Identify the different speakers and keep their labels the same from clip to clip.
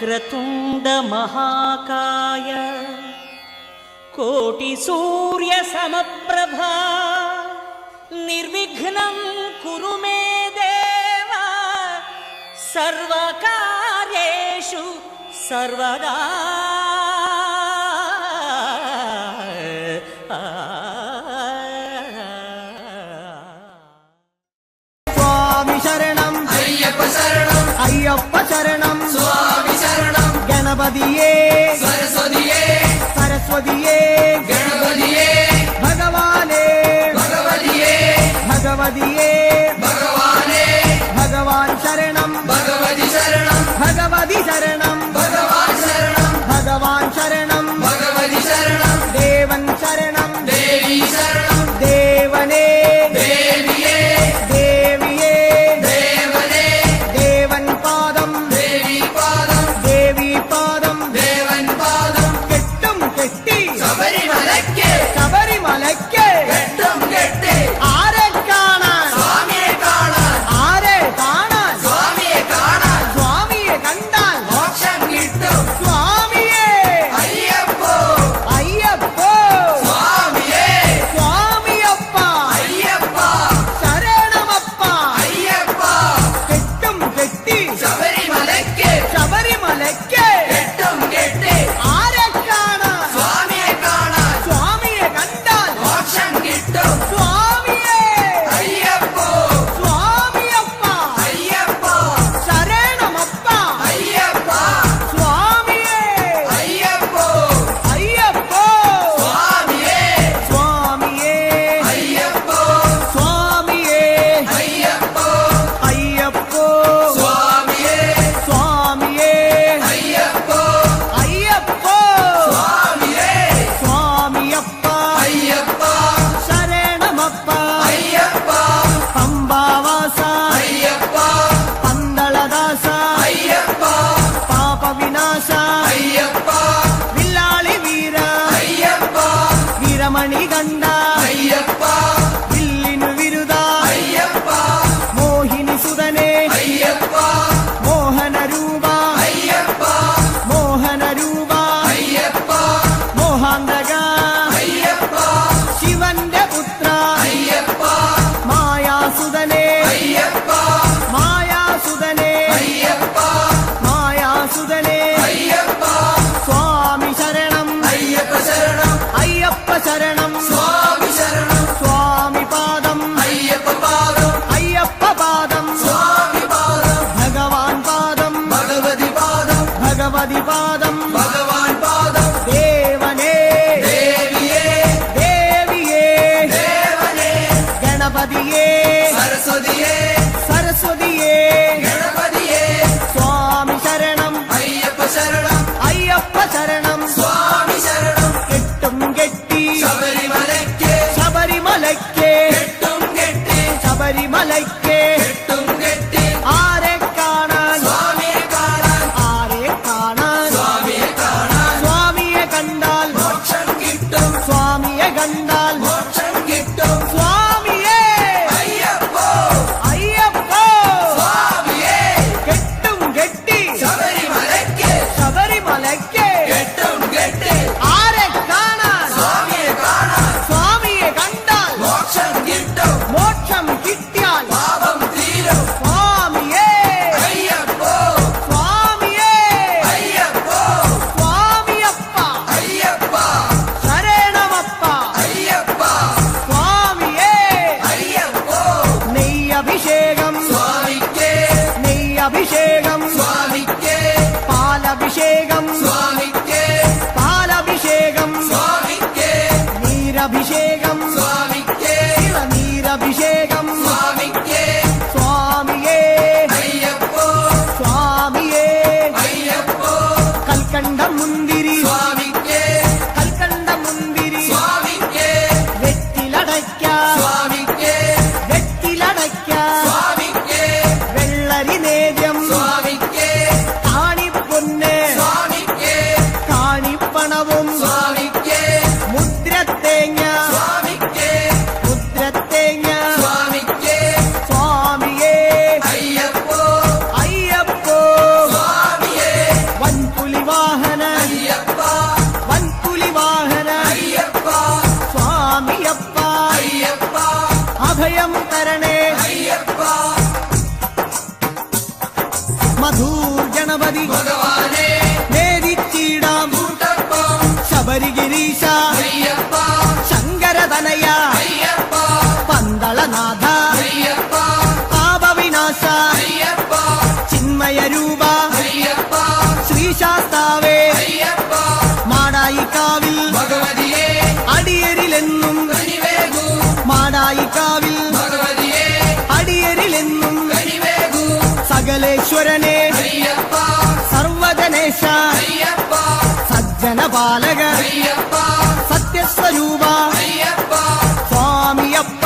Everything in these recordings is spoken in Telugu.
Speaker 1: वक्रतुंड महाकाय कोटि सूर्य समप्रभा निर्विघ्नं कुरु मे देव सर्वकार्येषु सर्वदा।
Speaker 2: स्वामी शरणं अय्यप्प शरणं अय्यप्प शरणं स्वामी शरणं गणपतिये सरस्वतिये सरस्वतिये गणपतिये भगवाने भगवतिये भगवतिये भगवाने भगवान शरणं भगवति शरणं भगवति शरणं भगवान शरणं भगवान शरणं भगवति शरणं देवन शरणं देवी शरणं देवने देविये देविये देवने देवन पादं देवी पादं देवी पादं देवन पादं केट्टुम केट्टी शबरिमलक्के शबरिमलक्के केट्टुम केट्टी आरे കാണാൻ സ്വാമിയെ കാണാൻ ആരെ കാണാൻ സ്വാമിയെ കാണാൻ സ്വാമിയെ കണ്ടാൽ മോക്ഷം കിട്ടും സ്വാമിയേ അയ്യപ്പോ അയ്യപ്പോ സ്വാമിയേ സ്വാമിയപ്പ അയ്യപ്പ ശരണമപ്പ അയ്യപ്പ കെട്ടും കെട്ടി ശബരിമലയ്ക്ക് ശബരിമലയ്ക്ക് കെട്ടും കെട്ടി ആരെ കാണാൻ സ്വാമിയെ കാണാൻ സ്വാമിയെ കണ്ടാൽ മോക്ഷം കിട്ടും സ്വാമിയേ അയ്യപ്പോ സ്വാമിയപ്പ അയ്യപ്പ ശരണമപ്പ അയ്യപ്പ സ്വാമിയേ അയ്യപ്പോ അയ്യപ്പോ സ്വാമിയേ സ്വാമിയേ അയ്യപ്പോ സ്വാമിയേ അയ്യപ്പോ അയ്യപ്പോ സ്വാമിയേ സ്വാമിയേ അയ്യപ്പോ അയ്യപ്പോ സ്വാമിയേ സ്വാമിയപ്പ അയ്യപ്പ ശരണമപ്പ അയ്യപ്പ പമ്പാവാസ അയ്യപ്പ പന്തളദാസ അയ്യപ്പ പാപവിനാശ അയ്യപ്പ വില്ലാളി വീര അയ്യപ്പ വീരമണി കണ്ട അയ്യപ്പ വില്ലിനു വിരുദ അയ്യപ്പ മോഹിനി സുതനെ അയ്യപ്പ മോഹന രൂപ അയ്യപ്പ മോഹന രൂപ അയ്യപ്പ മോഹാന്തക അയ്യപ്പ ശിവന്റെ പുത്ര അയ്യപ്പ മായാസുതനെ അയ്യപ്പ മായാസുതനെ അയ്യപ്പ മായാസുതനെ അയ്യപ്പ സ്വാമി ശരണം അയ്യപ്പ ശരണം അയ്യപ്പ ശരണം സ്വാമി ശരണം സ്വാമി പാദം അയ്യപ്പ പാദം അയ്യപ്പ പാദം സ്വാമി പാദം ഭഗവാൻ പാദം ഭഗവതി പാദം ഭഗവതി പാദം ഭഗവാൻ പാദം ദേവനേ ദേവിയേ ദേവിയേ ദേവനേ ഗണപതിയേ സരസ്വതിയേ സരസ്വതിയേ ഗണപതിയേ സ്വാമി ശരണം അയ്യപ്പ ശരണം അയ്യപ്പ ശരണം സ്വാമി ശരണം കെട്ടും കെട്ടി ശബരിമലയ്ക്ക് ശബരിമലയ്ക്ക് കെട്ടും കെട്ടി ശബരിമലയ്ക്ക് കെട്ടും കെട്ടി ആരെ കാണാൻ സ്വാമിയെ കാണാൻ ആരെ കാണാൻ സ്വാമിയെ കാണാൻ സ്വാമിയെ കണ്ടാൽ മോക്ഷം കിട്ടും സ്വാമിയെ കണ്ടാൽ മോക്ഷം കിട്ടും സ്വാമിയേ അയ്യപ്പോ അയ്യപ്പോ സ്വാമിയേ കെട്ടും കെട്ടി ശബരിമലയ്ക്ക് ശബരിമലയ്ക്ക് കെട്ടും കെട്ടി ആരെ കാണാൻ സ്വാമിയെ കാണാൻ സ്വാമിയെ കണ്ടാൽ മോക്ഷം കിട്ടും മോക്ഷം കിട്ടിയാൽ പാപം തീരും സ്വാമിയേ അയ്യപ്പോ സ്വാമിയേ അയ്യപ്പോ സ്വാമിയപ്പ അയ്യപ്പ ശരണമപ്പ അയ്യപ്പ സ്വാമിയേ അയ്യപ്പോ നെയ്യഭിഷേകം സ്വാമിക്കേ നെയ്യഭിഷേകം സ്വാമിക്കേ പാലഭിഷേകം സ്വാമിക്കേ പാലഭിഷേകം സ്വാമിക്കേ നീരഭിഷേകം സ്വാമിക്കേ നീരഭിഷേകം സ്വാമിക്കേ സ്വാമിയേ അയ്യപ്പോ സ്വാമിയേ അയ്യപ്പോ കൽക്കണ്ട മുന്തിരി സ്വാമിക്കേ കൽക്കണ്ട മുന്തിരി സ്വാമിക്കേ വെറ്റിലടയ്ക്ക സ്വാമിക്കേ വെറ്റിലടയ്ക്ക സ്വാമിക്കേ വെള്ളരി നേദ്യം സ്വാമിക്കേ കാണിപ്പൊന്ന് സ്വാമിക്കേ കാണിപ്പണവും സ്വാമിക്കേ മുദ്രത്തേങ്ങ സ്വാമി ശബരിഗിരീശ ശങ്കരതനയ പന്തളനാഥ പാപവിനാശ ചിന്മയ രൂപ ശ്രീശാസ്താവേ മാടായിക്കാവിൽ അടിയരിലെന്നും മാടായിക്കാവിൽ അടിയരിലെന്നും സകലേശ്വരനെ സർവജനേശ സജ്ജനപാലക സത്യസ്വരൂപ സ്വാമിയപ്പ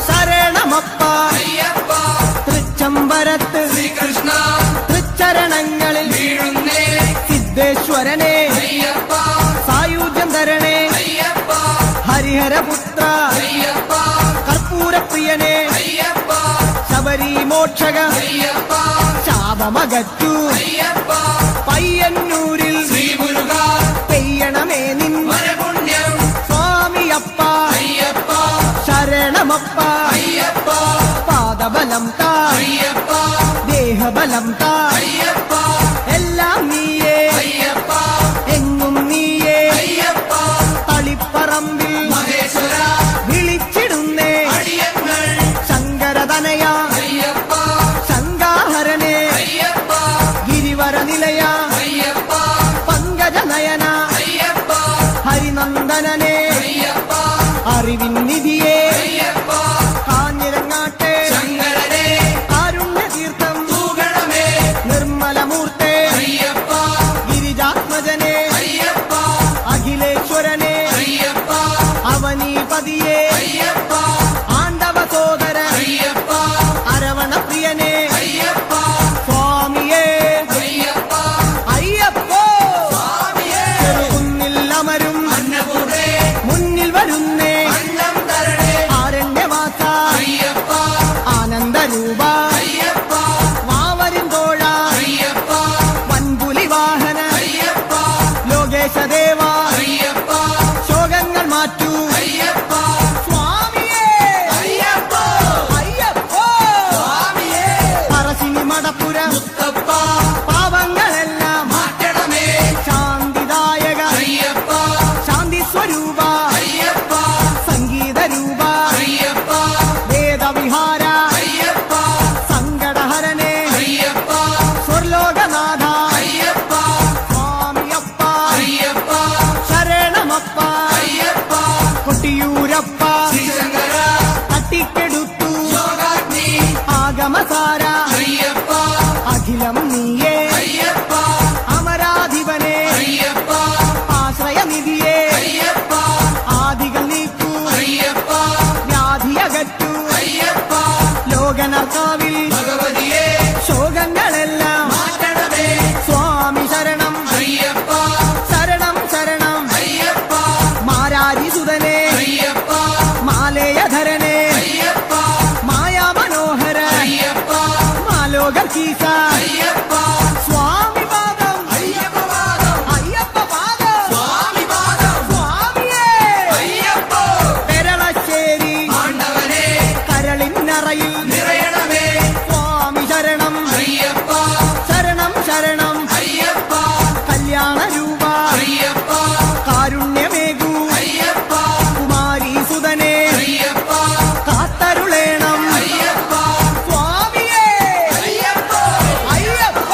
Speaker 2: ശരണമപ്പ തൃച്ചംബരത്ത്
Speaker 3: ശ്രീകൃഷ്ണ
Speaker 2: തൃച്ചരണങ്ങളിൽ സിദ്ധേശ്വരനെ സായുജ്യം തരണേ ഹരിഹരപുത്ര കർപ്പൂരപ്രിയനെ ശബരിമോക്ഷക ശാപമകറ്റു പയ്യന്നൂരിൽ പെയ്യണമേ നിൻ സ്വാമിയപ്പ ശരണമപ്പ പാദബലം താ ദേഹബലം താ എല്ലാം നീയേ എങ്ങും നീയേ തളിപ്പറമ്പിൽ വിളിച്ചിടുന്നേ ശങ്കരതനയ ശങ്കാഹരനെ ഗിരിവര നിലയ പങ്കജനയന ഹരിനന്ദനനെ അറിവിൻ നിധിയെ കാഞ്ഞിരങ്ങാട്ടെ കാരുണ്യതീർത്ഥം നിർമ്മലമൂർത്തെ ഗിരിജാത്മജനെ അഖിലേശ്വരനെ അവനീപതിയെ ആണ്ടവ സോദര അരവണപ്രിയനെ സ്വാമിയേ അയ്യപ്പോ ചെറുകുന്നിൽ അമരും മുന്നിൽ വരുന്നേ ആരണ്യവാസ ആനന്ദരൂപ വാവരിന്തോഴ വൻപുലി വാഹന ലോകേശദേവ ശോകങ്ങൾ മാറ്റൂ സ്വാമിയേ അയ്യപ്പോ പറശ്ശിനി മടപ്പുരം പാവങ്ങളെല്ലാം ശാന്തിദായക ശാന്തി സ്വരൂപ സംഗീത രൂപ വേദവിഹാര സങ്കടഹരനെ സ്വർലോകനാഥ സ്വാമിയപ്പ ശരണമപ്പ കൊട്ടിയൂരപ്പ തട്ടിക്കെടുത്തു ആഗമസാര അഖിലം നീയേ അമരാധിപനെ ആശ്രയനിധിയെ ആദികൾ നീക്കൂ വ്യാധിയകറ്റു ലോകനർക്കാവിൽ ശോകങ്ങളെല്ലാം സ്വാമി ശരണം ശരണം ശരണം മാരാരിസുതനെ മാലേയധരനെ മായാമനോഹര മാലോകീസ സ്വാമി പാദം അയ്യപ്പ പാദം സ്വാമിയേ പെരളശ്ശേരി കരളിന്നറയിൽ സ്വാമി ശരണം ശരണം ശരണം കല്യാണ രൂപ കാരുണ്യമേകൂ കുമാരീസുതനെ കാത്തരുളേണം സ്വാമിയേ അയ്യപ്പ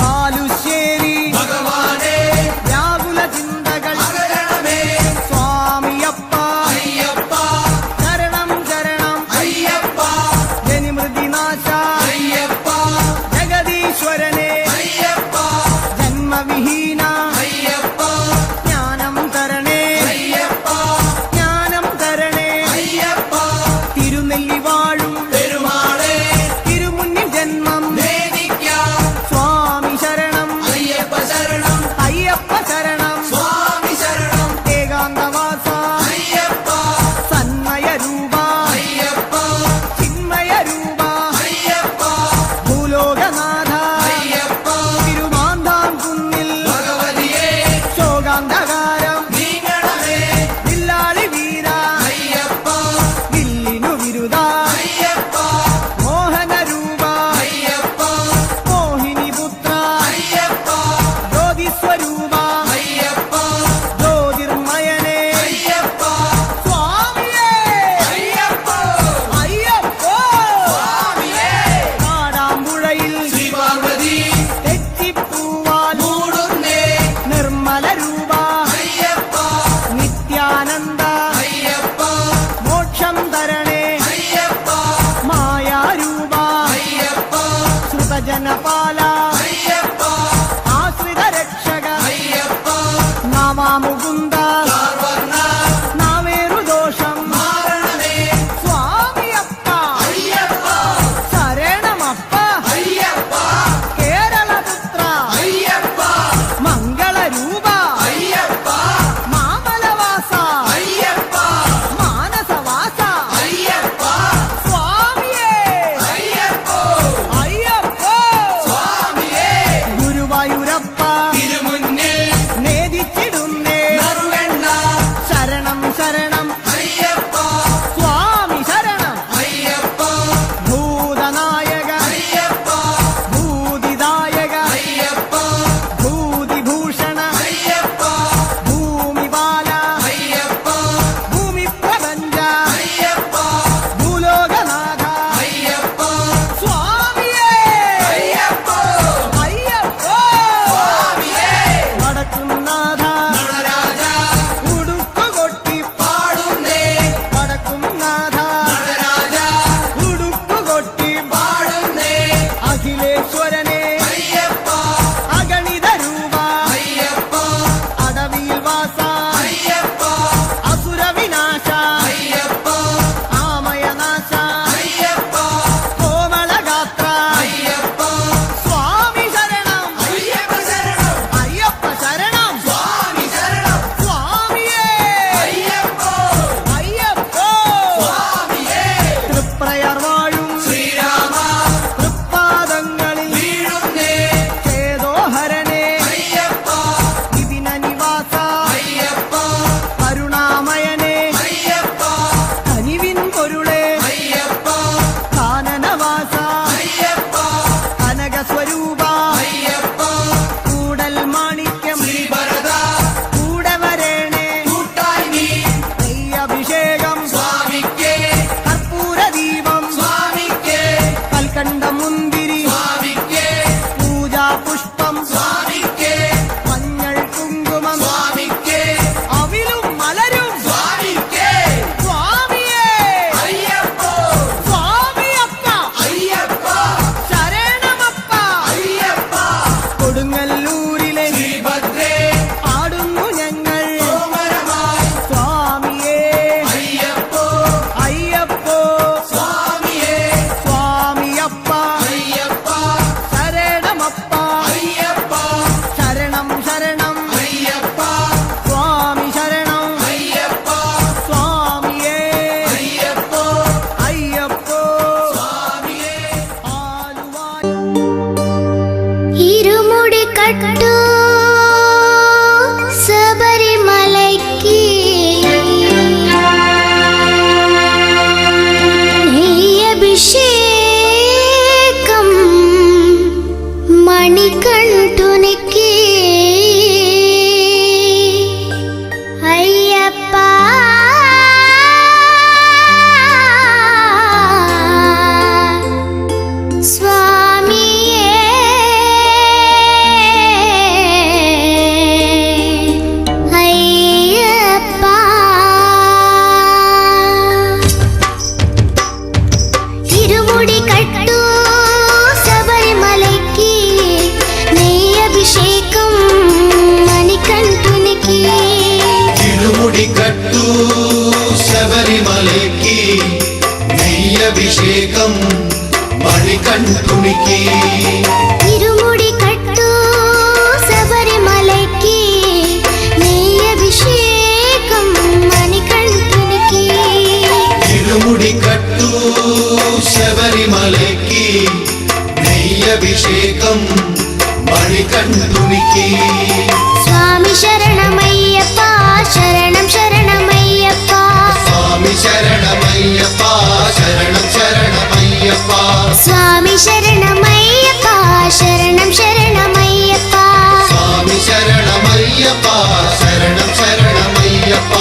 Speaker 2: ബാലുശ്ശേരി വ്യാകുല ചിന്തകൾ സ്വാമിയപ്പ ശരണം ശരണം ജനിമൃതിനാശ ജഗദീശ്വരനെ ജന്മവിഹീന ജ്ഞാനം തരണേ ജ്ഞാനം തരണേ തിരുനെല്ലി വാഴും തിരുമുന്നിൽ ജന്മം സ്വാമി ശരണം അയ്യപ്പ ശരണം ഏകാന്തവാസ സന്മയ രൂപ ചിന്മയ രൂപ ഭൂലോകനാഥ തിരുമാന്താം കുന്നിൽ ശോകാന്ധകാരം വില്ലാളി വീര വില്ലിനു വിരുദ മോഹന രൂപ മോഹിനി പുത്ര ജ്യോതിസ്വരൂപ నావా ముకుంద నావేరు దోషం స్వామి అప్ప శరణమప్ప కేరళ పుత్ర మంగళ రూప మామల వాస మానస వాస స్వామియే అయ్యప్ప గురువాయూరప్ప నేదిచ్చిడున్నే శరణం శరణం స్వామి శరణం భూతనాయక భూతిదాయక భూతిభూషణ భూమిపాల భూమి ప్రపంచ భూలోకనాథ స్వామియే అయ్యప్ప వడకున్నాథ ఉడుక్కుగొట్టి పాడుందే వడకున్నాథ ఉడుక్కుగొట్టి పాడుందే అఖిలేశ్వరనే అగణిత రూప అడవిల్ వాస అసుర వినాశ ఆమయ నాశ కోమల గాత్ర స్వామి శరణం అయ్యప్ప శరణం స్వామియే అయ్యప్ప തൃപ്രയർ വാഴും തൃപ്പാദങ്ങളിൽ ചേതോഹരനെ വിപിന നിവാസ കരുണാമയനെ കനിവിൻ പൊരുളെ കാനനവാസ കനകസ്വരൂപ കൂടൽ മാണിക്യം കൂടെ വരേണേ അഭിഷേകം കർപ്പൂരദീപം കൽക്കണ്ട മുന്തിരി പൂജാ പുഷ്പം മഞ്ഞൾ കുങ്കുമം അവിലും മലരും സ്വാമിയേ സ്വാമിയപ്പ ശരണമപ്പ കൊടുങ്ങല്ലൂരിലെ ആടുന്നു ഞങ്ങൾ സ്വാമിയേ അയ്യപ്പോ സ്വാമിയപ്പ ശരണമപ്പ ശരണം ശരണം സ്വാമി ശരണം സ്വാമിയേ അയ്യപ്പോ ആലുവാ
Speaker 3: ഇരുമുടി കട്ടു ശബരിമലയ്ക്ക് നെയ്യഭിഷേകം മണികണ്ഠുനിക്ക് അയ്യപ്പ സ്വാമിയേ അയ്യപ്പ ഇരുമുടി കട്ടു ശബരിമലയ്ക്ക് നെയ്യഭിഷേകം മണികണ്ഠുനിക്ക്
Speaker 4: తిరుముడి కట్టు శబరిమలకి నెయ్యభిషేకం మణికంఠునికి
Speaker 3: ഇരുമുടി കട്ടു ശബരിമലയ്ക്ക് നെയ്യഭിഷേകം മണികണ്ഠുനിക്ക്
Speaker 4: తిరుముడి కట్టు శబరిమలకి నెయ్యభిషేకం మణికంఠునికి
Speaker 3: స్వామి శరణమయ్యప్ప శరణం శరణమయ్యప్ప
Speaker 4: స్వామి శరణమయ్యప్ప శరణం శరణమయ్యప్ప
Speaker 3: స్వామి శరణమయ్యప్ప శరణం శరణమయ్యప్ప
Speaker 4: స్వామి శరణమయ్యప్ప శరణం శరణమయ్యప్ప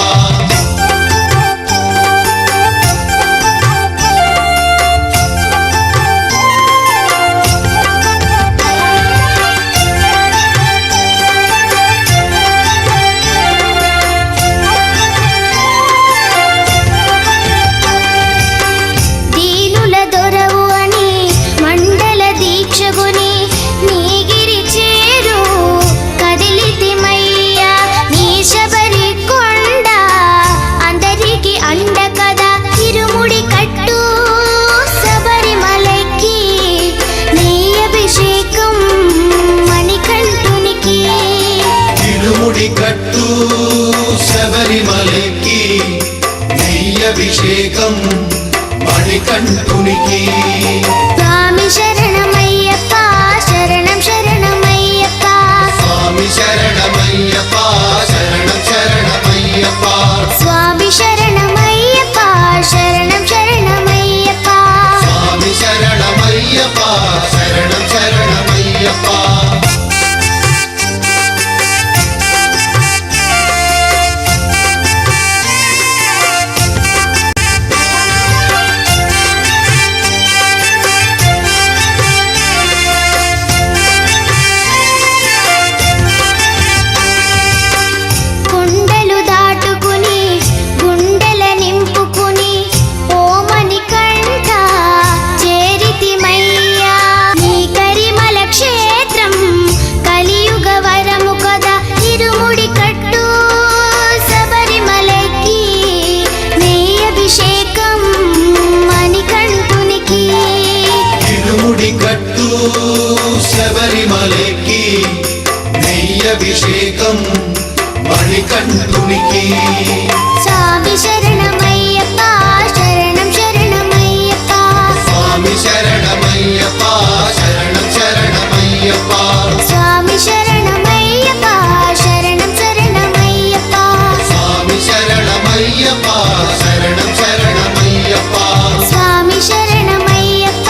Speaker 3: దీనుల దొరవు అని మండల దీక్షగుని నీగిరి చేరు కదిలితిమయ్య
Speaker 4: శబరిమలకి నెయ్యభిషేకం మణికంఠునికి
Speaker 3: స్వామి శరణమయ్యప్ప శరణం శరణమయ్యప్ప
Speaker 4: స్వామి శరణమయ్యప్ప శరణం శరణమయ్యప్ప
Speaker 3: స్వామి శరణమయ్యప్ప శరణం శరణమయ్యప్ప
Speaker 4: స్వామి శరణమయ్యప్ప శరణం శరణమయ్యప్ప
Speaker 3: కొండలు దాటుకుని గుండెల నింపుకుని ఓమని కంట చేరితిమయ్యా నీ కరిమల క్షేత్రం కలియుగ వరము కదా ఇరుముడి కట్టు శబరిమలకి నెయ్యభిషేకం మణికంఠునికి
Speaker 4: ఇరుముడి కట్టు శబరిమలకి నెయ్యభిషేకం మణికంఠునికి
Speaker 3: స్వామి శరణమయ్యప్ప శరణం శరణమయ్యప్ప
Speaker 4: స్వామి శరణమయ్యప్ప శరణం శరణమయ్యప్ప
Speaker 3: స్వామి శరణమయ్యప్ప శరణం శరణమయ్యప్ప
Speaker 4: స్వామి శరణమయ్యప్ప శరణం శరణమయ్యప్ప
Speaker 3: స్వామి శరణమయ్యప్ప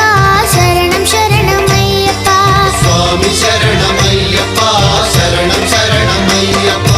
Speaker 3: శరణం శరణమయ్యప్ప
Speaker 4: స్వామి శరణమయ్యప్ప శరణం శరణమయ్యప్ప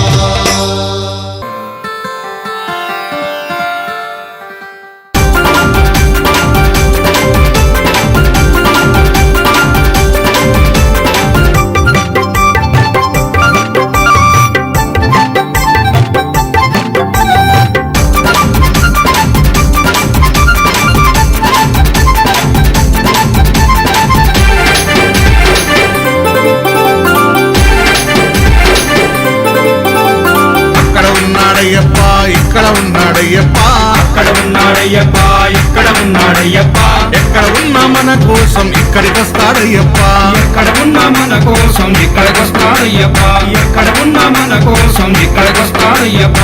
Speaker 5: అక్కడ ఉన్నాడయ్యప్ప ఇక్కడ ఉన్నాడయ్యప్ప
Speaker 6: అక్కడ ఉన్నాడయ్యప్ప ఇక్కడ ఉన్నాడయ్యప్ప
Speaker 5: ఎక్కడ ఉన్నా మన కోసం ఇక్కడికి వస్తాడయ్యప్ప
Speaker 6: ఎక్కడ ఉన్నా మన కోసం ఇక్కడికి వస్తాడయ్యప్ప ఎక్కడ ఉన్నా మన కోసం ఇక్కడికి వస్తాడయ్యప్ప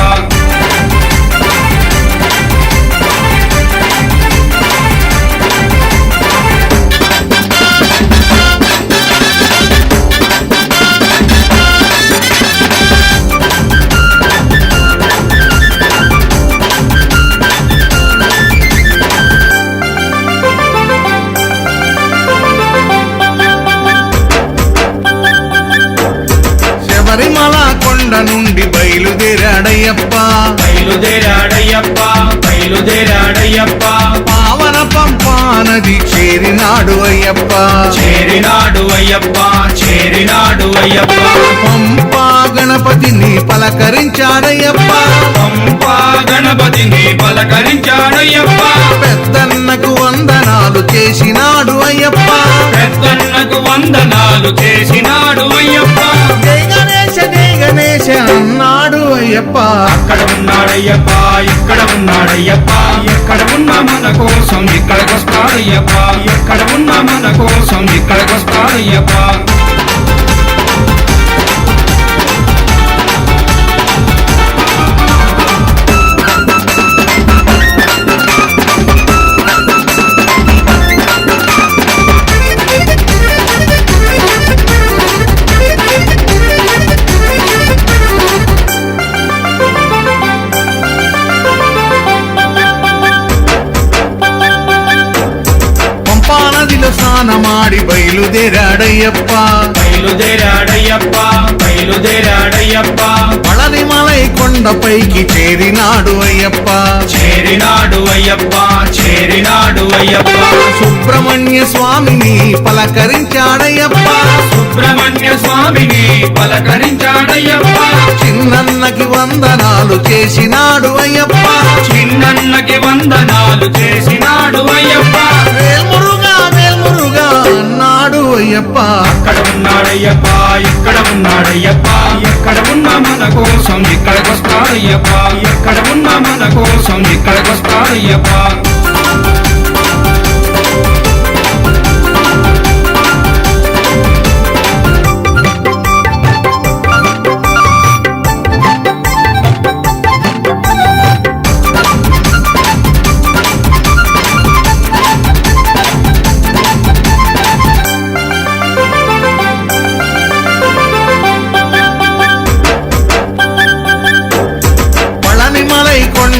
Speaker 5: శబరిమల కొండ నుండి బయలుదేరాడయ్యప్ప
Speaker 6: బయలుదేరాడయ్యప్ప బయలుదేరాడయ్యప్ప
Speaker 5: పావన పంపా నది చేరినాడు అయ్యప్ప
Speaker 6: చేరినాడు అయ్యప్ప చేరినాడు అయ్యప్ప
Speaker 5: పంపా గణపతిని పలకరించాడయ్యప్ప
Speaker 6: పంపా గణపతిని పలకరించాడయ్యప్ప
Speaker 5: పెద్దన్నకు వందనాలు చేసినాడు అయ్యప్ప
Speaker 6: పెద్దన్నకు వందనాలు చేసినాడు అయ్యప్ప
Speaker 5: జై గణేశ అన్నాడు అయ్యప్ప
Speaker 6: అక్కడ ఉన్నాడయ్యప్ప ఇక్కడ ఉన్నాడయ్యప్ప ఎక్కడ ఉన్నా మన కోసం ఇక్కడికి వస్తాడయ్యప్ప ఎక్కడ ఉన్నా మన కోసం ఇక్కడికి వస్తాడయ్యప్ప
Speaker 5: పంపా నదిలో స్నానమాడి బయలుదేరాడయ్యప్ప
Speaker 6: బయలుదేరాడయ్యప్ప బయలుదేరాడయ్యప్ప
Speaker 5: పళనిమలై కొండపైకి చేరినాడు అయ్యప్ప
Speaker 6: చేరినాడు అయ్యప్ప చేరినాడు అయ్యప్ప
Speaker 5: సుబ్రహ్మణ్య స్వామిని పలకరించాడయ్యప్ప
Speaker 6: సుబ్రహ్మణ్య స్వామిని పలకరించాడయ్యప్ప
Speaker 5: చిన్నన్నకి వందనాలు చేసినాడు అయ్యప్ప
Speaker 6: చిన్నన్నకి వందనాలు చేసినాడు అయ్యప్ప
Speaker 5: వేల్మురుగా అన్నాడు అయ్యప్ప
Speaker 6: అక్కడ ఉన్నాడయ్యప్ప ఇక్కడ ఉన్నాడయ్యప్ప ఎక్కడ ఉన్నా మన కోసం ఇక్కడికి వస్తాడయ్యప్ప ఎక్కడ ఉన్నా మన కోసం ఇక్కడికి వస్తాడయ్యప్ప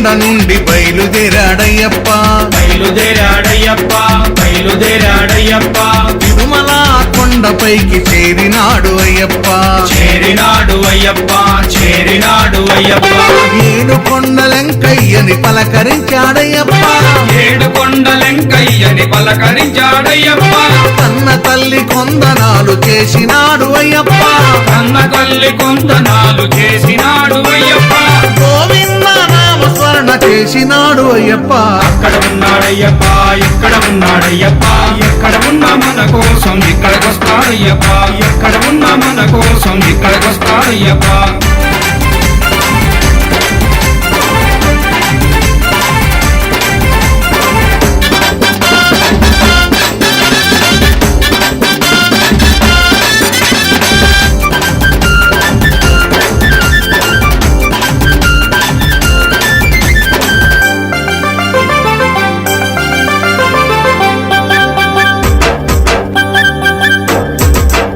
Speaker 5: కొండ నుండి బయలుదేరాడయ్యప్ప
Speaker 6: బయలుదేరాడయ్యప్ప బయలుదేరాడయ్యప్ప
Speaker 5: తిరుమల కొండపైకి చేరినాడు అయ్యప్ప
Speaker 6: చేరినాడు అయ్యప్ప చేరినాడు అయ్యప్ప
Speaker 5: ఏడు కొండలెంకయ్యని పలకరించాడయ్యప్ప
Speaker 6: ఏడు కొండలెంకయ్యని పలకరించాడయ్యప్ప
Speaker 5: కన్న తల్లి కొందనాలు చేసినాడు అయ్యప్ప
Speaker 6: కన్న తల్లి కొందనాలు చేసినాడు అయ్యప్ప
Speaker 5: గోవింద నామ స్మరణ చేసినాడు అయ్యప్ప
Speaker 6: అక్కడ ఉన్నాడయ్యప్ప ఇక్కడ ఉన్నాడయ్యప్ప ఎక్కడ ఉన్నా మన కోసం ఇక్కడికొస్తాడయ్యప్ప ఎక్కడ ఉన్నా మన కోసం ఇక్కడికొస్తాడయ్యప్ప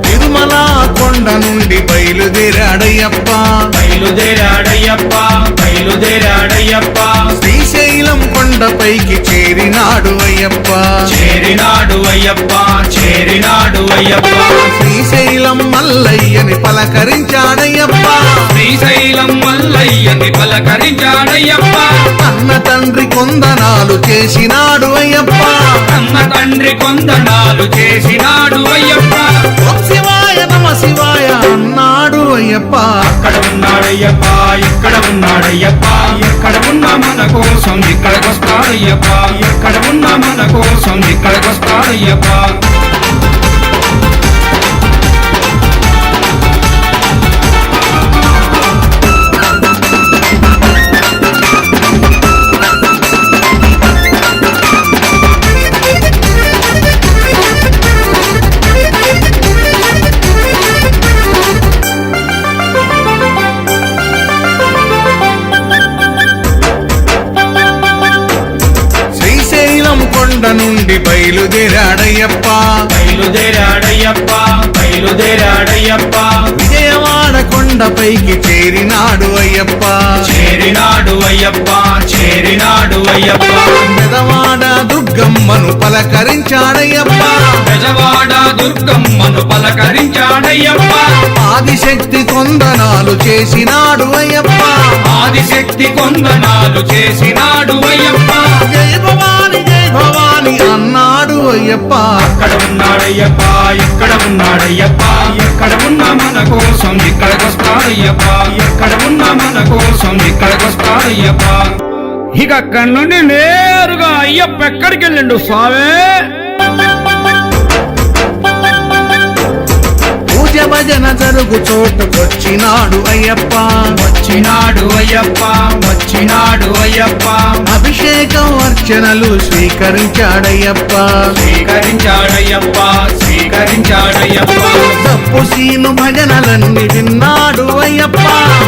Speaker 5: తిరుమల కొండ నుండి బయలుదేరాడయ్యప్ప
Speaker 6: బయలుదేరాడయ్యప్ప బయలుదేరాడయ్యప్ప
Speaker 5: శ్రీశైలం కొండపైకి చేరినాడు అయ్యప్ప
Speaker 6: చేరినాడు అయ్యప్ప చేరినాడు అయ్యప్ప
Speaker 5: శ్రీశైలం మల్లయ్యని పలకరించాడయ్యప్ప
Speaker 6: శ్రీశైలం మల్లయ్యని పలకరించాడయ్యప్ప
Speaker 5: అన్న తండ్రి కొందనాలు చేసినాడు అయ్యప్ప
Speaker 6: కన్న తండ్రి కొందనాలు చేసినాడు అయ్యప్ప
Speaker 5: ఓం శివాయ నమ శివాయ అన్నాడు అయ్యప్ప
Speaker 6: అక్కడ ఉన్నాడయ్యప్ప ఇక్కడ ఉన్నాడయ్యప్ప ఎక్కడ ఉన్నా మన కోసం ఇక్కడికొస్తాడయ్యప్ప ఎక్కడ ఉన్నా మన కోసం ఇక్కడికొస్తాడయ్యప్ప
Speaker 5: శ్రీశైలం కొండ నుండి బయలుదేరాడయ్యప్ప
Speaker 6: బయలుదేరాడయ్యప్ప బయలుదేరాడయ్యప్ప
Speaker 5: విజయవాడ కొండపైకి చేరినాడు అయ్యప్ప
Speaker 6: చేరినాడు అయ్యప్ప చేరినాడు అయ్యప్ప
Speaker 5: పెదవాడ దుర్గమ్మను పలకరించాడయ్యప్ప
Speaker 6: బెజవాడ దుర్గమ్మను పలకరించాడయ్యప్ప
Speaker 5: ఆదిశక్తి కొందనాలు చేసినాడు అయ్యప్ప
Speaker 6: ఆదిశక్తి కొందనాలు చేసినాడు అయ్యప్ప
Speaker 5: జై భవాని అన్నాడు అయ్యప్ప
Speaker 6: అక్కడ ఉన్నాడయ్యప్ప ఇక్కడ ఉన్నాడయ్యప్ప ఎక్కడ ఉన్నా మన కోసం ఇక్కడికొస్తాడయ్యప్ప ఎక్కడ ఉన్నా మన కోసం ఇక్కడికొస్తాడయ్యప్ప ఇక అక్కడి నుండి నేరుగా అయ్యప్ప ఎక్కడికి వెళ్ళిండు స్వామి
Speaker 5: పూజ భజన జరుగు చోటుకొచ్చినాడు అయ్యప్ప
Speaker 6: వచ్చినాడు అయ్యప్ప వచ్చినాడు అయ్యప్ప
Speaker 5: అభిషేకం అర్చనలు స్వీకరించాడయ్యప్ప
Speaker 6: స్వీకరించాడయ్యప్ప స్వీకరించాడయ్యప్ప
Speaker 5: తప్పు సీను భజనలన్నీ విన్నాడు అయ్యప్ప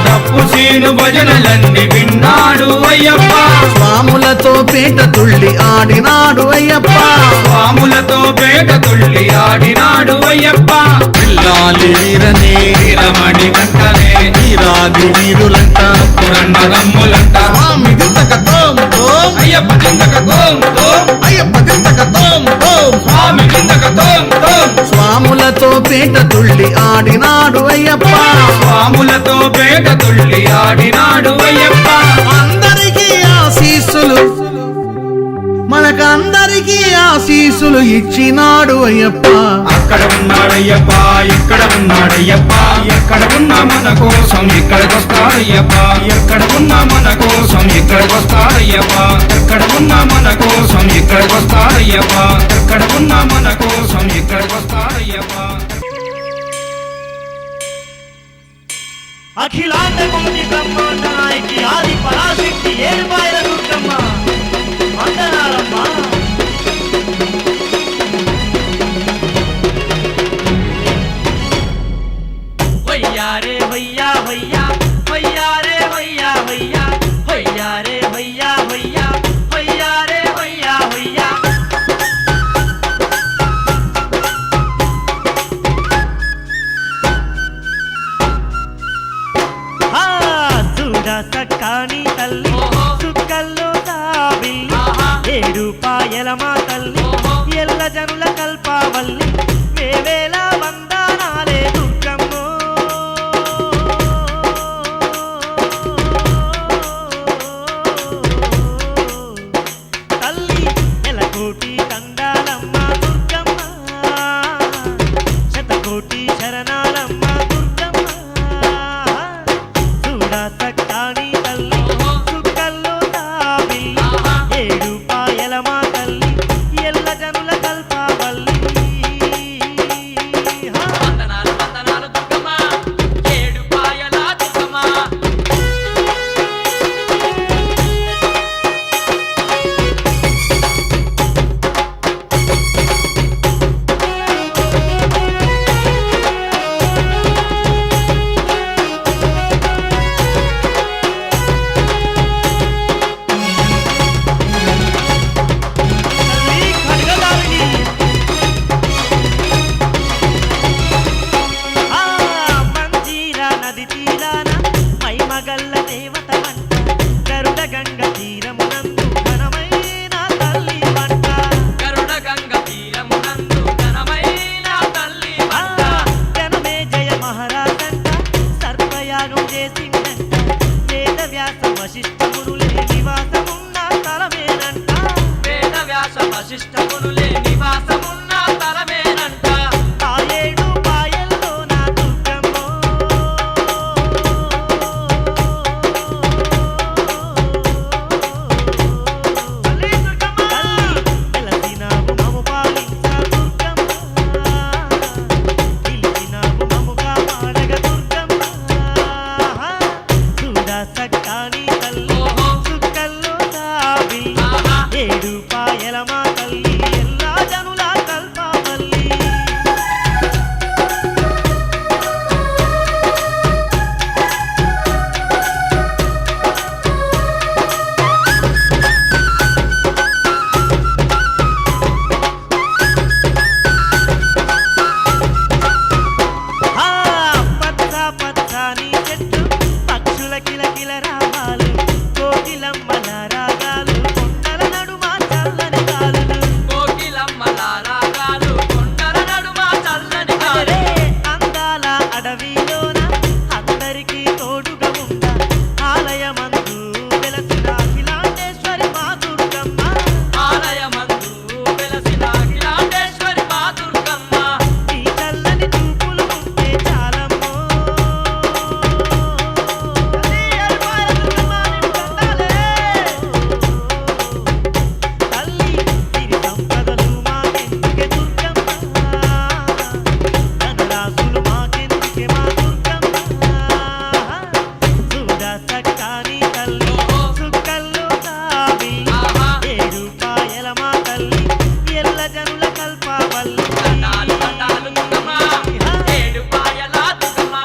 Speaker 6: తప్పు సీను భజనలన్నీ విన్నాడు అయ్యప్ప
Speaker 5: స్వాములతో పేట తుళ్ళి ఆడినాడు అయ్యప్ప
Speaker 6: స్వాములతో పేట తుళ్ళి ఆడినాడు అయ్యప్ప
Speaker 5: పిల్లాలి వీరనే
Speaker 6: వీరమణి గంటలే
Speaker 5: వీరాది వీరులంట
Speaker 6: పురన్నదమ్ములంట
Speaker 5: స్వామి దింతక తోం తోం
Speaker 6: అయ్యప్ప కిందక తోం తోం
Speaker 5: అయ్యప్ప దింతక తోం తోం
Speaker 6: స్వామి కిందక తోం తోం
Speaker 5: స్వాములతో పేట తుళ్ళి ఆడినాడు అయ్యప్ప
Speaker 6: స్వాములతో పేట తుళ్ళి ఆడినాడు అయ్యప్ప
Speaker 5: అందరికీ ఆశీస్సులు మనకందరికీ ఆశీస్సులు ఇచ్చినాడు అయ్యప్ప
Speaker 6: అక్కడ ఉన్నాడయ్యప్ప ఇక్కడ ఉన్నాడయ్యప్ప ఎక్కడ ఉన్నా మన కోసం ఇక్కడికొస్తాడయ్యప్ప ఎక్కడ ఉన్నా మన కోసం ఇక్కడికొస్తాడయ్యప్ప ఎక్కడ ఉన్నా మన కోసం ఇక్కడికొస్తాడయ్యప్ప ఎక్కడ ఉన్నా మన కోసం ఇక్కడికొస్తాడయ్యప్ప
Speaker 1: అఖిలాండ కోటి బ్రహ్మాండ నాయకి ఆది పరాశక్తి ఏడుపాయల దుర్గమ్మ వందనాలమ్మా వయ్యారే వయ్యా వయ్యా వయ్యారే వయ్యా వయ్యా వయ్యారే వయ్యా వయ్యా వయ్యారే వయ్యా వయ్యా సక్కాని తల్లి సుక్కల్లో తాబిల్లి 7 రూపాయల మా తల్లి ఎల్ల జనుల కల్పావల్లి వేవేల వందనాలే దుర్గమ్మో తల్లి నెలకోటి దండాలమ్మ దుర్గమ్మ శతకోటి శరణాలమ్మ దుర్గమ్మ చూడా సక్కాని తల్లి సుక్కల్లో తాబిల్లి 7 రూపాయల మా తల్లి ఎల్ల జనుల కల్పావల్లి
Speaker 7: వందనాలు వందనాలు దుర్గమ్మ 7 పాయల దుర్గమ్మ
Speaker 1: తల్లి ఖడ్గదారిణి మంజీరా నది తీరాన మైమగల్ల దేవత వంట గరుడ గంగ తీరమునందు ఘనమైన తల్లి వంట
Speaker 7: గరుడ గంగ తీరమునందు ఘనమైన తల్లి వంట
Speaker 1: జనమే జయ మహారాజంట సర్వయాగం చేసిందంట వేద వ్యాస వశిష్ఠ మునులే నివాసమున్న తలమేనంట
Speaker 7: వేద వ్యాస వశిష్ఠ మునులే నివాసమున్న తలమేనంట
Speaker 1: ఆ 7 పాయల్లో నా దుర్గమ్మో తల్లి దుర్గమ్మ వెలసినావు మము పాలించ దుర్గమ్మ పిలిచినావు మముగా పాడగ దుర్గమ్మ చూడా సక్కాని తల్లి సుక్కల్లో తాబిల్లి 7 రూపాయల మా తల్లి ఎల్లా జనుల కల్పావల్లి పచ్చ పచ్చని చెట్టు పక్షుల కిలకిల రావాలు కోకిలమ్మల రాగాలు కొండల నడుమ చల్లని గాలులు
Speaker 7: కోకిలమ్మల రాగాలు కొండల నడుమ చల్లని గాలి
Speaker 1: అరే అందాల అడవిలోన అందరికీ తోడుగా ఉండ ఆలయమందు వెలసిన అఖిలాండేశ్వరి మా దుర్గమ్మ
Speaker 7: ఆలయమందు వెలసిన అఖిలాండేశ్వరి మా దుర్గమ్మ
Speaker 1: ఈ చల్లని చూపులు ఉంటే చాలమ్మో తల్లి అరిపాయ దుర్గమ్మ నిన్ను కండాలే తల్లి సిరి సంపదలు మాకెందుకే దుర్గమ్మ ధనరాశులు మాకెందుకే మా దుర్గమ్మ చూడా సక్కాని తల్లి సుక్కల్లో తాబిల్లి 7 రూపాయల మా తల్లి ఎల్ల జనుల కల్పావల్లి
Speaker 7: దండాలు దండాలు దుర్గమ్మ 7 పాయల దుర్గమ్మ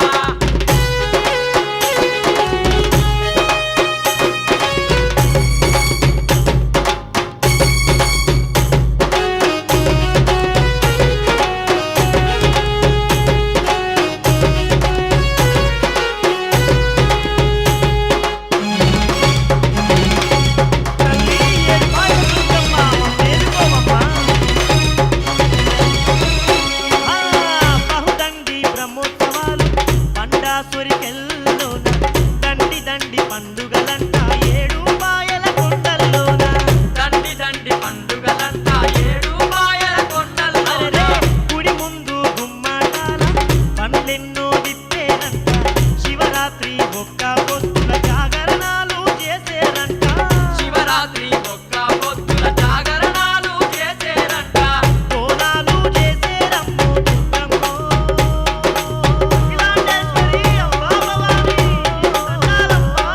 Speaker 1: తల్లి ఏడుపాయ దుర్గమ్మ మేలుకోవమ్మా బహుదండి బ్రహ్మోత్సవాలు పండాసురికెల్లోన దండి దండి పండుగలంట 7 పాయల కొండల్లోన
Speaker 7: దండి దండి పండుగలంతా 7 పాయల కొండల్లో
Speaker 1: అరెరే గుడి ముందు గుమ్మటాల పండ్లెన్నో దిప్పేనంట శివరాత్రి ఒక్క పొత్తుల జాగరణాలు చేసేరంట
Speaker 7: శివరాత్రి ఒక్క పొద్దుల జాగరణాలు చేసేరంట
Speaker 1: బోనాలు చేసేరమ్మో దుర్గమ్మో అఖిలాండేశ్వరి అమ్మా భవాని దండాలమ్మా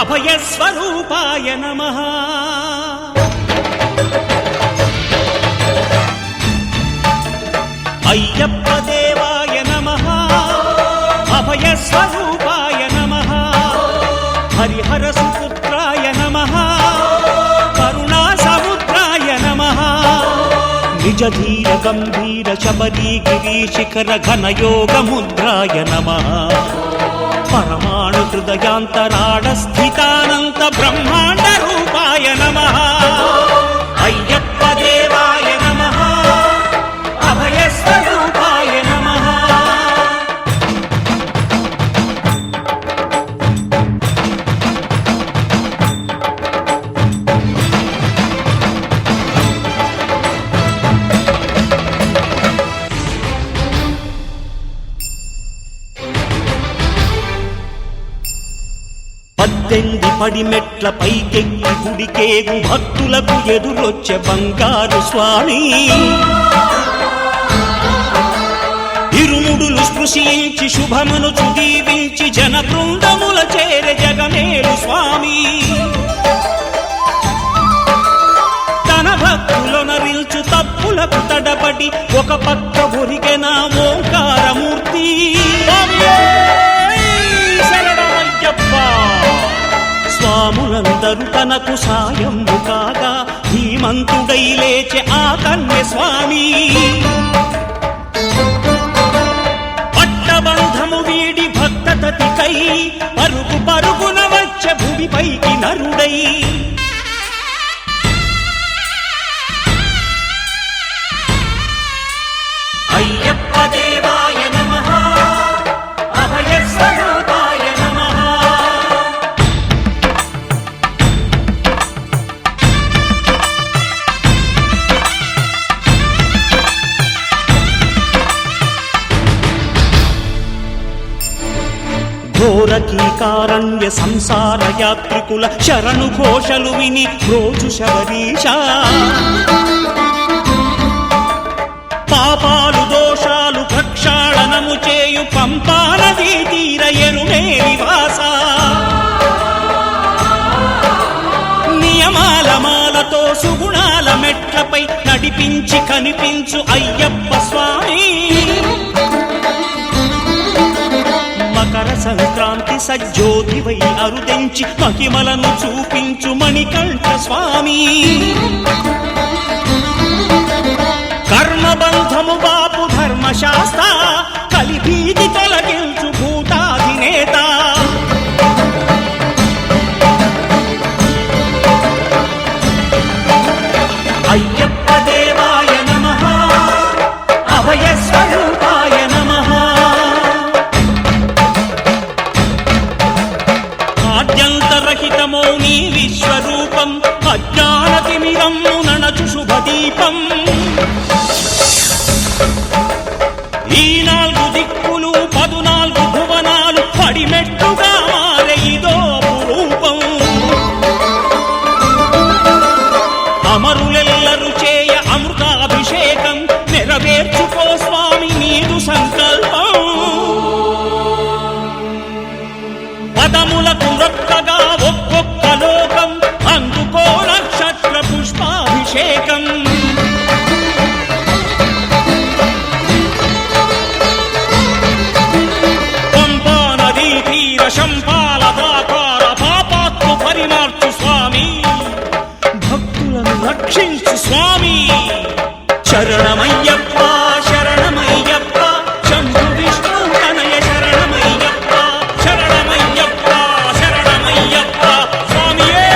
Speaker 1: అభయస్వరూపాయ నమః అయ్యప్ప దేవాయ నమః అభయస్వరూపాయ నమః హరిహర సుపుత్రాయ నమః కరుణా సముద్రాయ నమః నిజ ధీర గంభీర శబరీ గిరీశిఖర ఘనయోగ ముద్రాయ నమః పరమాణు హృదయాంతరాడ స్థితానంత బ్రహ్మాండ రూపాయ నమః అయ్యప్ప దేవాయ నమః అభయస్వరూపాయ నమః పద్దెంది పడిమెట్ల పైకెక్కి గుడికేగు భక్తులకు ఎదురొచ్చే బంగారు స్వామి ఇరుముడులు స్పృశించి శుభమనుచు దీవించి జన బృందముల చేరే జగమేలు స్వామి తన భక్తులొనరిల్చు తప్పులకు తడబడి ఒక పక్క ఒరిగెన ఓంకారమూర్తి స్వాములందరూ తనకు సాయము కాగా ధీమంతుడై లేచే ఆ కన్య స్వామి పట్టబంధము వీడి భక్తతతికై పరుగు పరుగున వచ్చే భూమిపైకి నరుడై అయ్యప్ప దేవాయ నమః అభయస్వరూపాయ నమః ఘోరకీకారణ్య సంసార యాత్రికుల శరణు ఘోషలు విని రోజు శబరీశ పాపాలు దోషాలు ప్రక్షాళనము చేయు పంపానదీ తీర ఎరుమే నివాస నియమాల మాలతో సుగుణాల మెట్లపై నడిపించి కనిపించు అయ్యప్ప స్వామి మకర సంక్రాంతి సజ్జోతివై అరుదెంచి మహిమలను చూపించు మణికంఠ స్వామి కర్మబంధము బాపు ధర్మశాస్త్ర కలిభీతి తొలగించు భూతాధినేత అయ్యప్ప దేవాయ నమః అభయస్వరూపాయ నమః ఆద్యంతరహితమో నీ విశ్వరూపం అజ్ఞానతిమిరము నణచు శుభదీపం ఈ 4 దిక్కులు 14 భువనాలు పడిమెట్టుగా మారే ఇదో రూపం అమరులెల్లరు చేయ అమృతాభిషేకం నెరవేర్చుకో స్వామి నీదు సంకల్పం పదములకు రొక్కగా ఒక్కొక్క లోకం అందుకో నక్షత్ర పుష్పాభిషేకం పంపా నదీ తీర శంపాల దాకార పాపాత్ము పరిమార్చు స్వామి భక్తులను రక్షించు స్వామి శరణమయ్యప్ప శరణమయ్యప్ప శంభు విష్ణు తనయ శరణమయ్యప్ప శరణమయ్యప్ప శరణమయ్యప్ప స్వామియే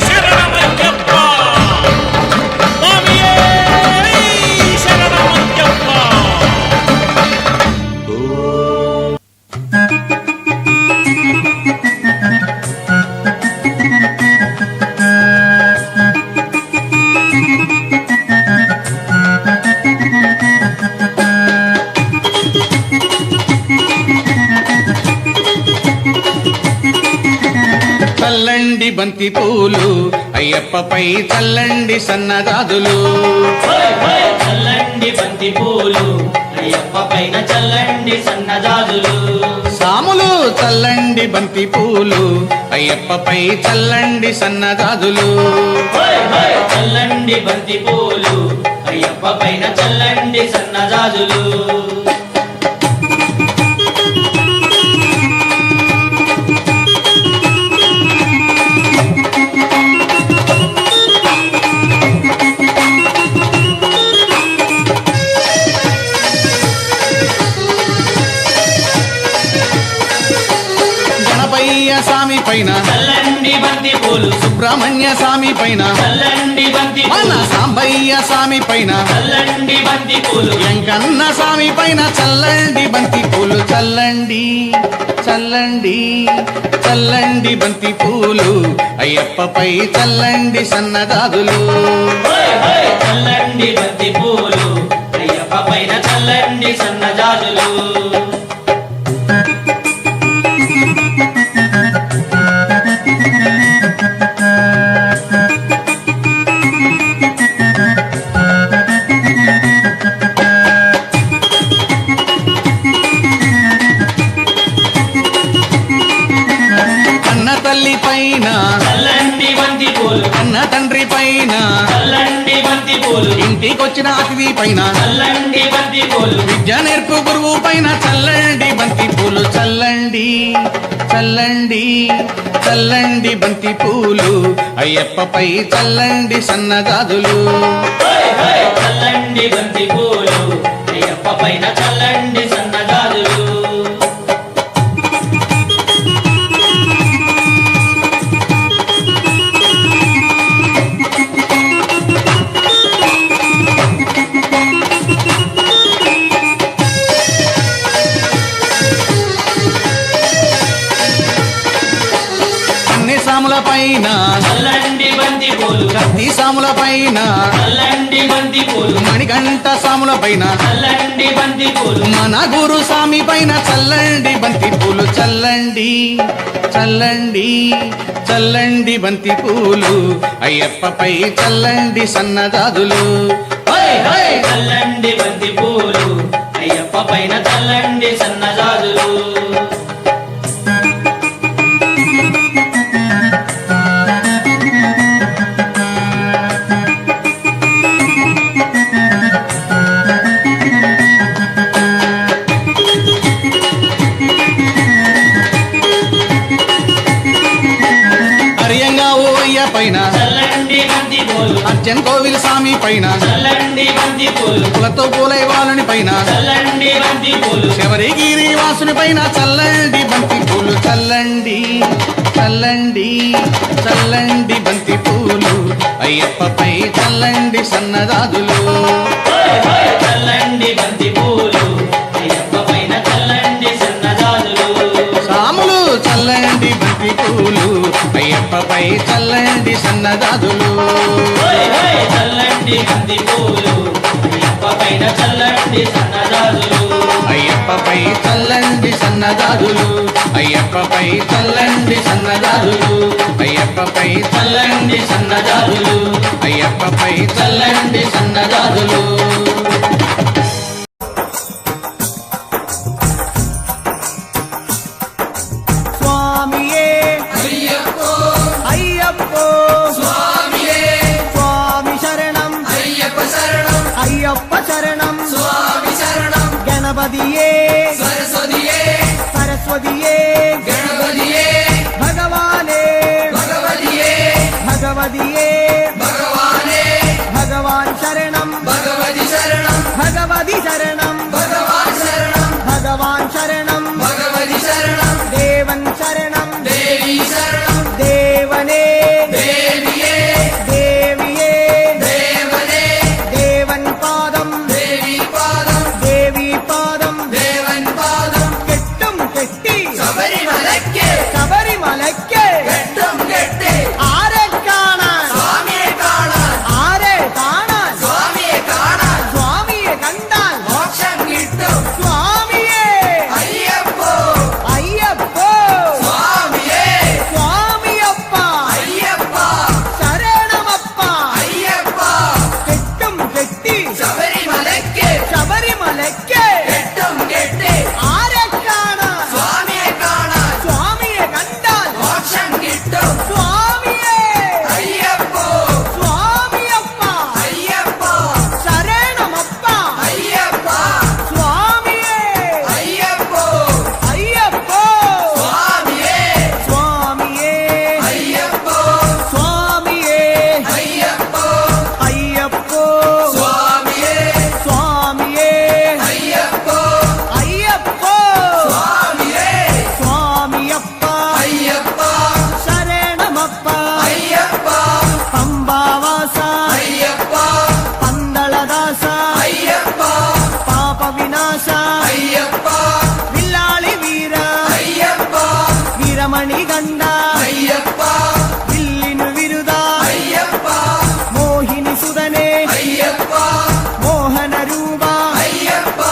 Speaker 1: శరణమయ్యప్ప స్వామియే శరణమయ్యప్ప
Speaker 5: చల్లండి బంతి పూలు అయ్యప్పపై చల్లండి సన్నజాజులు
Speaker 7: చల్లండి బంతి పూలు అయ్యప్ప పైన చల్లండి సన్నజాజులు
Speaker 5: సాములు చల్లండి బంతి పూలు అయ్యప్పపై చల్లండి సన్నజాజులు
Speaker 7: చల్లండి బంతి పూలు అయ్యప్ప పైన చల్లండి సన్నజాజులు
Speaker 5: గణపయ్య స్వామి పైన
Speaker 7: చల్లండి బంతి పూలు
Speaker 5: సుబ్రహ్మణ్య స్వామి పైన
Speaker 7: చల్లండి బంతి
Speaker 5: మన
Speaker 7: పూలు
Speaker 5: సాంబయ్య స్వామి పైన
Speaker 7: చల్లండి బంతి పూలు
Speaker 5: వెంకన్న స్వామి పైన చల్లండి బంతి పూలు చల్లండి చల్లండి చల్లండి బంతి పూలు అయ్యప్పపై చల్లండి సన్నజాజులు
Speaker 7: చల్లండి బంతి పూలు అయ్యప్ప పైన చల్లండి సన్నజాజులు
Speaker 5: కన్న తల్లి పైన
Speaker 7: చల్లండి బంతి పూలు
Speaker 5: కన్న తండ్రి పైన
Speaker 7: చల్లండి బంతి పూలు
Speaker 5: ఇంటికొచ్చిన అతిథి పైన
Speaker 7: చల్లండి బంతి పూలు
Speaker 5: విద్య నేర్పు గురువు పైన చల్లండి బంతి పూలు చల్లండి చల్లండి చల్లండి బంతి పూలు అయ్యప్పపై చల్లండి సన్నజాజులు
Speaker 7: చల్లండి బంతి పూలు అయ్యప్ప పైన చల్లండి సన్నజాజులు
Speaker 5: అన్ని సాముల పైన
Speaker 7: చల్లండి బంతి పూలు
Speaker 5: కత్తి సాముల పైన
Speaker 7: చల్లండి బంతి పూలు
Speaker 5: మణికంఠ సాముల పైన
Speaker 7: చల్లండి బంతి పూలు
Speaker 5: మన గురు స్వామి పైన చల్లండి బంతి పూలు చల్లండి చల్లండి చల్లండి బంతి పూలు అయ్యప్పపై చల్లండి సన్నజాజులు
Speaker 7: చల్లండి బంతి పూలు అయ్యప్ప పైన చల్లండి సన్నజాజులు
Speaker 5: హరియంగా ఓయ్య పైన
Speaker 7: చల్లండి బంతి పూలు
Speaker 5: అర్జన్ కోవిల్ స్వామి పైన
Speaker 7: చల్లండి బంతి పూలు
Speaker 5: పూలతో పూలై వాళ్ళని పైన
Speaker 7: చల్లండి బంతి పూలు
Speaker 5: శబరిగిరి వాసుని పైన చల్లండి బంతి పూలు చల్లండి చల్లండి చల్లండి బంతి పూలు అయ్యప్పపై చల్లండి సన్నజాజులు
Speaker 7: చల్లండి బంతి పూలు అయ్యప్ప పైన చల్లండి సన్నజాజులు
Speaker 5: సాములు చల్లండి బంతి పూలు అయ్యప్పపై చల్లండి సన్నజాజులు
Speaker 7: చల్లండి బంతి పూలు అయ్యప్ప పైన చల్లండి సన్నజాజులు
Speaker 5: అయ్యప్పపై చల్లండి సన్నజాజులు అయ్యప్పపై చల్లండి సన్నజాజులు అయ్యప్పపై చల్లండి సన్నజాజులు అయ్యప్పపై చల్లండి సన్నజాజులు
Speaker 2: స్వామియే అయ్యప్పో స్వామి శరణం అయ్యప్ప శరణం గణపతియే సరస్వతియే భగవానే భగవతియే భగవాన్ శరణం భగవతి శరణం భగవాన్ శరణం దేవన్ శరణం దేవనే దేవియే దేవన్ పాదం దేవి పాదం కెట్టం కెట్టి శబరిమలక్కే ఆరెక్కాణ అయ్యప్ప విల్లిను విరుదా అయ్యప్ప మోహిని సుదనే అయ్యప్ప మోహన రూపా అయ్యప్ప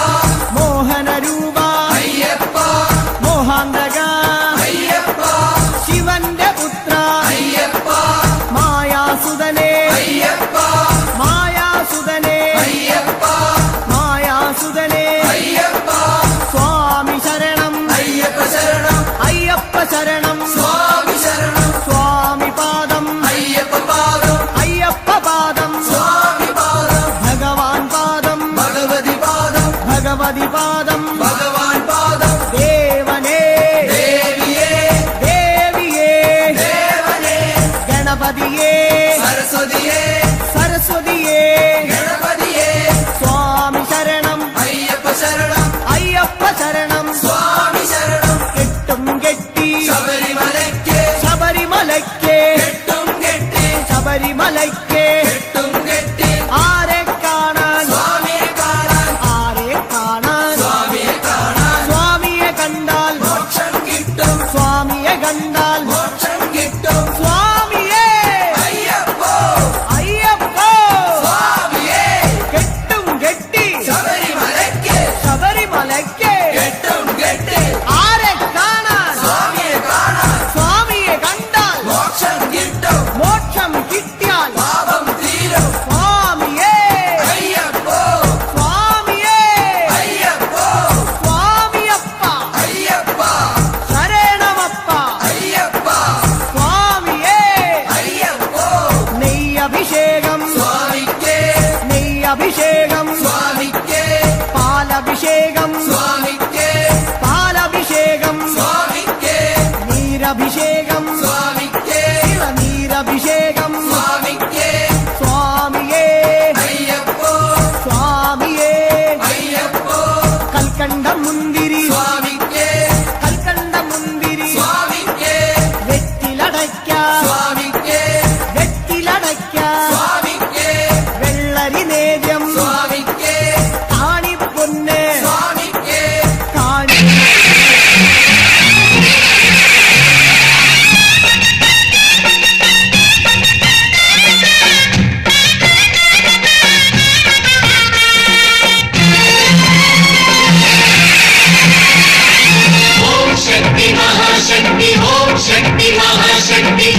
Speaker 2: మోహన రూపా అయ్యప్ప మోహాందగా అయ్యప్ప శివന്റെ പുത്ര అయ్యప్ప మాయాసుదనే అయ్యప్ప మాయాసుదనే అయ్యప్ప మాయాసుదనే అయ్యప్ప స్వామి శరణం అయ్యప్ప శరణం అయ్యప్ప శరణం స్వామి శరణం స్వామి పాదం అయ్యప్ప పాదం అయ్యప్ప పాదం స్వామి పాదం భగవాన్ పాదం భగవതി పాదం భగవതി పాదం భగవాన్ పాదం దేవనే దేవియే దేవియే దేవనే గణపతియే సరస్వతియే సరస్వతియే గణపతియే స్వామి శరణం అయ్యప్ప శరణం అయ్యప్ప శరణం స్వామి శరణం കെട്ടും കെട്ടി ശബരിമലയ്ക്ക് ശബരിമലയ്ക്ക് കെട്ടും കെട്ടി ശബരിമലയ്ക്ക് കെട്ടും കെട്ടി ആരെ കാണാൻ സ്വാമിയെ കാണാൻ ആരെ കാണാൻ സ്വാമിയെ കാണാൻ സ്വാമിയെ കണ്ടാൽ മോക്ഷം കിട്ടും സ്വാമിയെ കണ്ടാൽ മോക്ഷം കിട്ടും സ്വാമിയെ അയ്യപ്പോ അയ്യപ്പോ സ്വാമിയെ കെട്ടും കെട്ടി ശബരിമലയ്ക്ക് ശബരിമലയ്ക്ക് കെട്ടും കെട്ടി ആരെ കാണാൻ സ്വാമിയെ കാണാൻ സ്വാമിയെ കണ്ടാൽ മോക്ഷം കിട്ടും മോക്ഷം കിട്ടിയാൽ പാപം തീരും സ്വാമിയെ അയ്യപ്പോ സ്വാമിയെ അയ്യപ്പോ സ്വാമിയപ്പ അയ്യപ്പ ശരണമപ്പ അയ്യപ്പ സ്വാമിയെ അയ്യപ്പോ നെയ്യഭിഷേകം സ്വാമിക്ക് നെയ്യഭിഷേകം സ്വാമിക്ക് പാലഭിഷേകം സ്വാമിക്ക് പാലഭിഷേകം സ്വാമിക്ക് നീരഭിഷേകം സ്വാമിക്ക് നീരഭിഷേകം സ്വാമിക്ക് സ്വാമിയേ അയ്യപ്പോ സ്വാമിയേ അയ്യപ്പോ കൽക്കണ്ട മുന്തിരി സ്വാമിക്ക് കൽക്കണ്ട മുന്തിരി സ്വാമിക്ക് വെറ്റിലടയ്ക്ക സ്വാമിക്ക് വെറ്റിലടയ്ക്ക സ്വാമിക്ക് വെള്ളരി നേദ്യം സ്വാമിക്ക് കാണിപ്പൊന്ന് സ്വാമിക്ക് കാണി
Speaker 4: ఓం శక్తి మహాశక్తి ఓం శక్తి మహాశక్తి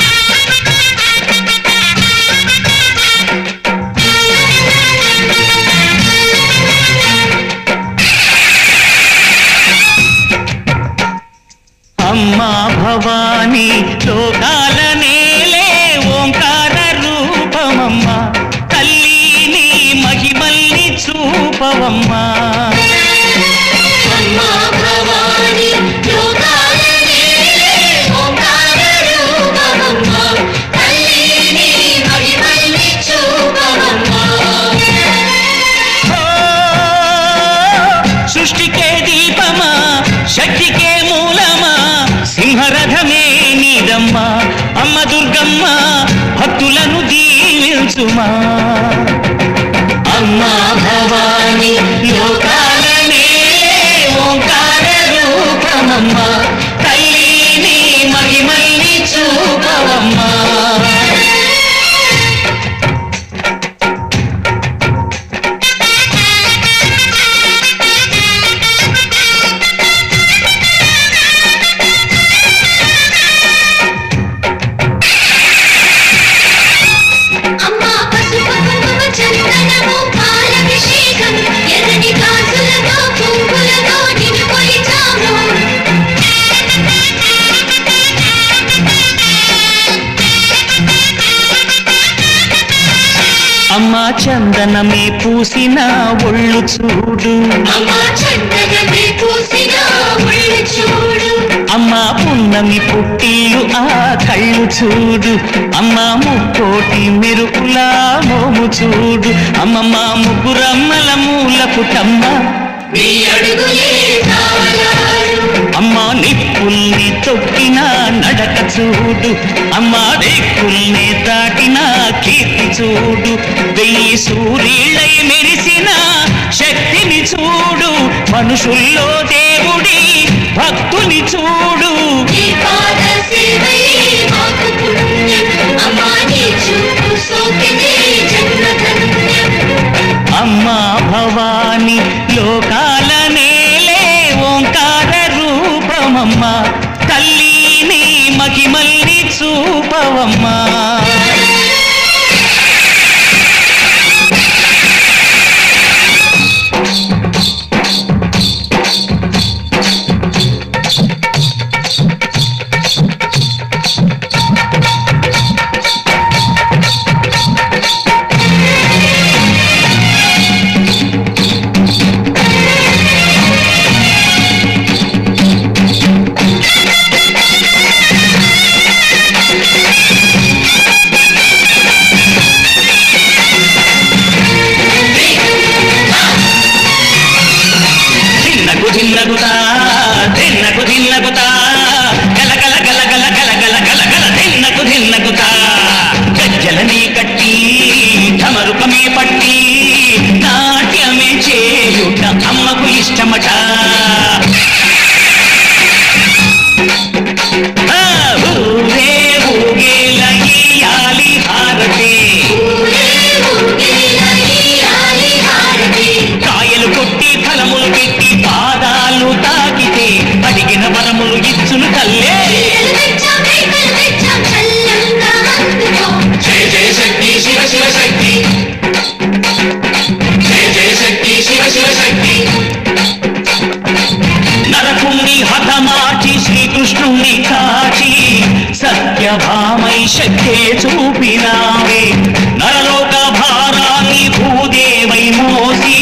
Speaker 1: అమ్మా భవానీ లోకాల నేలే ఓంకార రూపమమ్మ తల్లి నీ మహిమల్ని చూపవమ్మా
Speaker 4: అమ్మా భవాని లోకాల నేలే ఓంకార రూపమమ్మ తల్లి నీ మహిమల్ని చూపవమ్మా
Speaker 1: ఓ, సృష్టికే దీపమా శక్తికే మూలమా సింహరథమే నీదమ్మా అమ్మ దుర్గమ్మ భక్తులను దీవించుమా
Speaker 4: అమ్మా భవాని
Speaker 1: లోకాల నేలే ఓంకార రూపమమ్మ తల్లి నీ మహిమల్ని చూపవమ్మా
Speaker 3: అమ్మా పసుపు కుంకుమ చందనము పాలభిషేకం ఎర్రని గాజులతో పువ్వులతో నిన్ను కొలిచాము
Speaker 1: అమ్మా చందనమే పూసిన ఒళ్ళు చూడు
Speaker 3: అమ్మా చందనమే పూసిన ఒళ్ళు చూడు
Speaker 1: అమ్మా పున్నమి పుట్టిల్లు ఆ కళ్ళు చూడు అమ్మా ముక్కోటి మెరుపులా మోము చూడు అమ్మమ్మ ముగ్గురమ్మల మూల పుటమ్మ
Speaker 3: నీ అడుగులే తాళాలు.
Speaker 1: అమ్మా నిప్పుల్ని తొక్కిన నడక చూడు, అమ్మా దిక్కుల్ని దాటిన కీర్తి చూడు, 1000 సూర్యులై మెరిసిన శక్తిని చూడు, మనుషుల్లో దేవుడి భక్తుని చూడు.
Speaker 3: నీ పాద సేవయే మాకు పుణ్యం, అమ్మా నీ చూపు సోకితే జన్మ ధన్యం.
Speaker 1: అమ్మా భవాని లోకాల నేలే ఓంకార రూపమమ్మా, తల్లిని మహిమల్ని చూపవమ్మా. దిన్నగుతా దిన్నకు దిన్నగుతా గలగల గలగల గలగల గలగల దిన్నగుతా, గజ్జలని కట్టి ఢమరుకమే పట్టి నాట్యమే చేయుట అమ్మకు ఇష్టమట. ఊరే ఊగేల ఇయ్యాలి హారతి, కాయలు కొట్టి ఫలములు పెట్టి పాదాలు తాకితే అడిగిన వరములు ఇచ్చును తల్లే.
Speaker 4: జయ జయ శక్తి శివ శివ శక్తి, జయ జయ శక్తి శివ శివ శక్తి.
Speaker 1: నరకుణ్ణి హతమార్చి శ్రీకృష్ణుణ్ణి కాచి సత్యభామై శక్తే చూపినావే, నరలోక భారాన్ని భూదేవై మోసి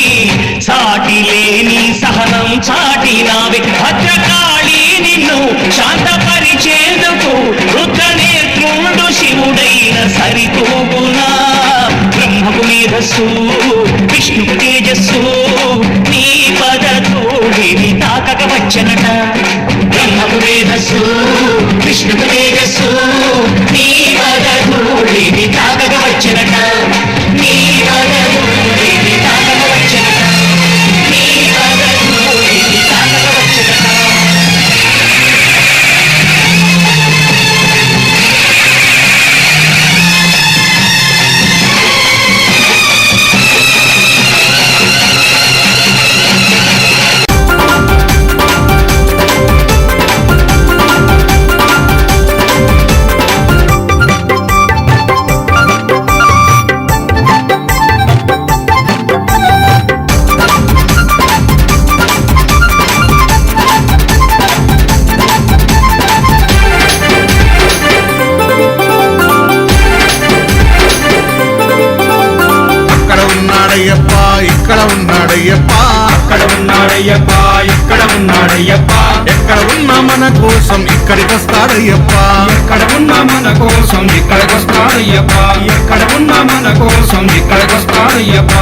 Speaker 1: సాటి లేని సహనం చాటినావే. భద్రకాళి నిన్ను శాంతపరిచేందుకు రుద్రనేత్రుండు శివుడైన సరితూగునా. బ్రహ్మకు మేధస్సు విష్ణుకు తేజస్సు నీ పదధూళిని తాకక వచ్చనట. బ్రహ్మకు మేధస్సు విష్ణుకు తేజస్సు నీ పదధూళిని తాకక వచ్చనట. నీ పదధూళిని తాకక వచ్చనట. నీ పదధూళిని తాకక వచ్చనట.
Speaker 5: ఇక్కడ ఉన్నాడయ్యప్ప,
Speaker 6: అక్కడ ఉన్నాడయ్యప్ప, ఇక్కడ ఉన్నాడయ్యప్ప,
Speaker 5: ఎక్కడ ఉన్నా మన కోసం ఇక్కడికి వస్తాడయ్యప్ప,
Speaker 6: ఎక్కడ ఉన్నా మన కోసం ఇక్కడికి వస్తాడయ్యప్ప, ఎక్కడ ఉన్నా మన కోసం ఇక్కడికి వస్తాడయ్యప్ప.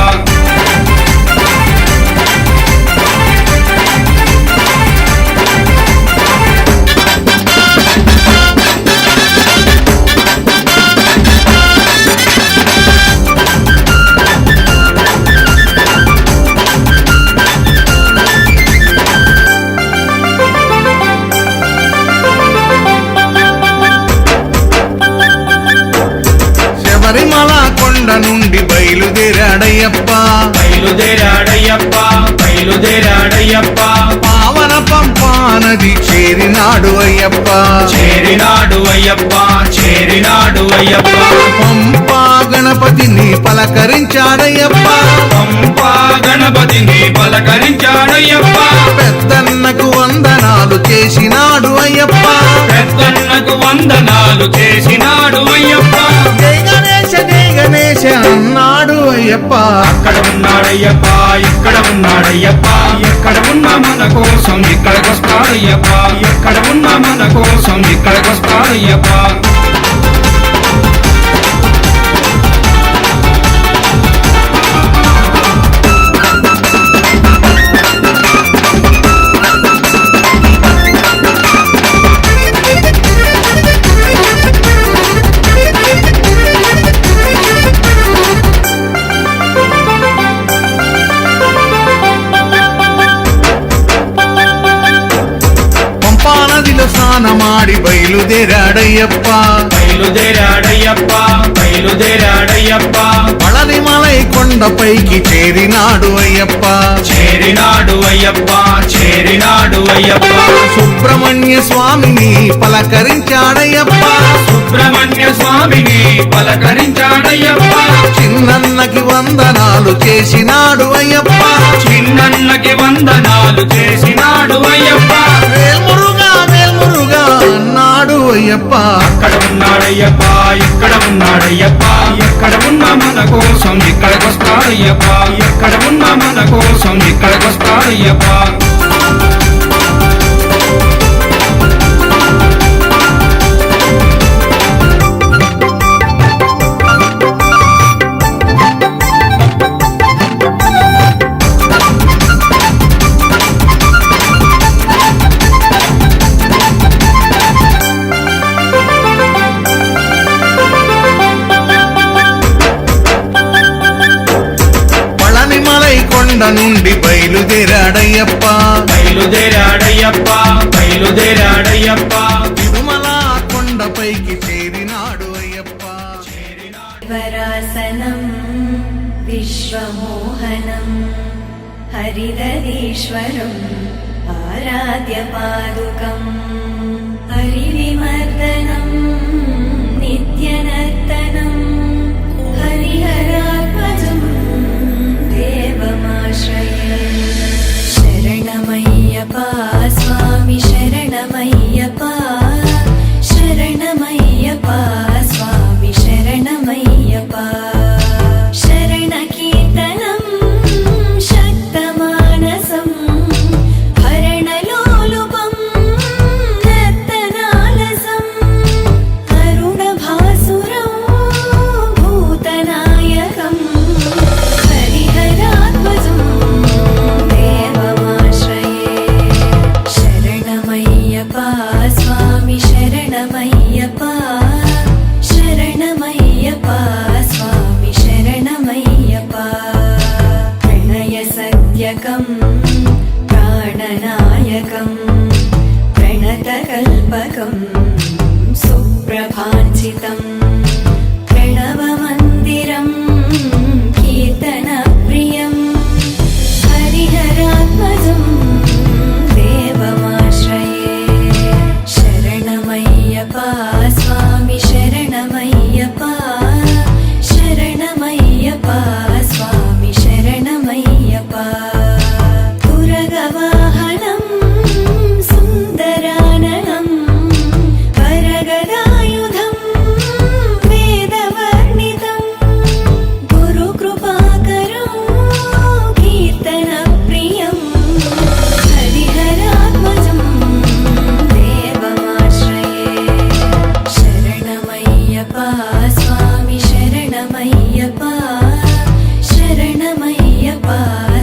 Speaker 5: శబరిమల కొండ నుండి బయలుదేరాడయ్యప్ప,
Speaker 6: బయలుదేరాడయ్యప్ప, బయలుదేరాడయ్యప్ప,
Speaker 5: పావన పంపా నది చేరినాడు అయ్యప్ప,
Speaker 6: చేరినాడు అయ్యప్ప, చేరినాడు అయ్యప్ప.
Speaker 5: పంపా గణపతిని పలకరించాడయ్యప్ప,
Speaker 6: పంపా గణపతిని పలకరించాడయ్యప్ప,
Speaker 5: పెద్దన్నకు వందనాలు చేసినాడు అయ్యప్ప,
Speaker 6: పెద్దన్నకు వందనాలు చేసినాడు అయ్యప్ప.
Speaker 5: జై గణేశ అన్నాడు అయ్యప్ప.
Speaker 6: అక్కడ ఉన్నాడయ్యప్ప, ఇక్కడ ఉన్నాడయ్యప్ప, ఎక్కడ ఉన్నా మన కోసం ఇక్కడికి వస్తాడయ్యప్ప, ఎక్కడ ఉన్నా మన కోసం ఇక్కడికి వస్తాడయ్యప్ప.
Speaker 5: వాడి బయలుదేరాడయ్యప్ప
Speaker 6: బయలుదేరాడయ్యప్ప
Speaker 5: పళనిమలై కొండపైకి చేరినాడు అయ్యప్ప
Speaker 6: చేరినాడు అయ్యప్ప
Speaker 5: సుబ్రహ్మణ్య స్వామిని పలకరించాడయ్యప్ప
Speaker 6: సుబ్రహ్మణ్య స్వామిని పలకరించాడయ్యప్ప
Speaker 5: చిన్నన్నకి వందనాలు చేసినాడు అయ్యప్ప
Speaker 6: చిన్నన్నకి వందనాలు చేసినాడు అయ్యప్ప
Speaker 5: వేల్మురుగా అన్నాడు అయ్యప్ప
Speaker 6: అక్కడ ఉన్నాడయ్యప్ప ఇక్కడ ఉన్నాడయ్యప్ప ఎక్కడ ఉన్న మన కోసం ఇక్కడికొస్తాడయ్యప్ప ఎక్కడ ఉన్న మన కోసం ఇక్కడికొస్తాడయ్యప్ప
Speaker 5: పళనిమలై కొండ నుండి బయలుదేరాడయ్యప్ప తిరుమల కొండపైకి చేరినాడు అయ్యప్ప
Speaker 3: వరాసనం విశ్వమోహనం హరిదరీశ్వరం ఆరాధ్య పాదుకం హరివిమర్దనం నిత్యనర్తనం హరిహరాత్మజం దేవమాశ్రయే శరణమయ్యప్ప స్వామి శరణమయ్యప్ప శరణమయ్యప్ప స్వామి శరణమయ్యప్ప శరణకీర్తనం శక్తమానసం హరణలోలుపం నర్తనాలసం అరుణభాసురం భూతనాయకం హరిహరాత్మజం దేవమాశ్రయే శరణమయ్యప్ప స్వామి శరణమయ్యప్ప శరణమయ్యప్ప స్వామి శరణమయ్యప్ప ప్రణయ సత్యకం ప్రాణనాయకం ప్రణతకల్పకం సుప్రభాంచితం ప్రణవమందిరం కీర్తనప్రియం హరిహరాత్మజం దేవమాశ్రయే శరణమయ్యప్ప స్వామి శరణమయ్యప్ప శరణమయ్యప్ప స్వామి శరణమయ్యప్ప తురగవాహనం సుందరాననం వరగదాయుధం వేదవర్ణితం గురుకృపాకరం కీర్తనప్రియం హరిహరాత్మజం దేవమాశ్రయే శరణమయ్యప్ప స్వామి శరణమయ్యప్ప శరణమయ్యప్ప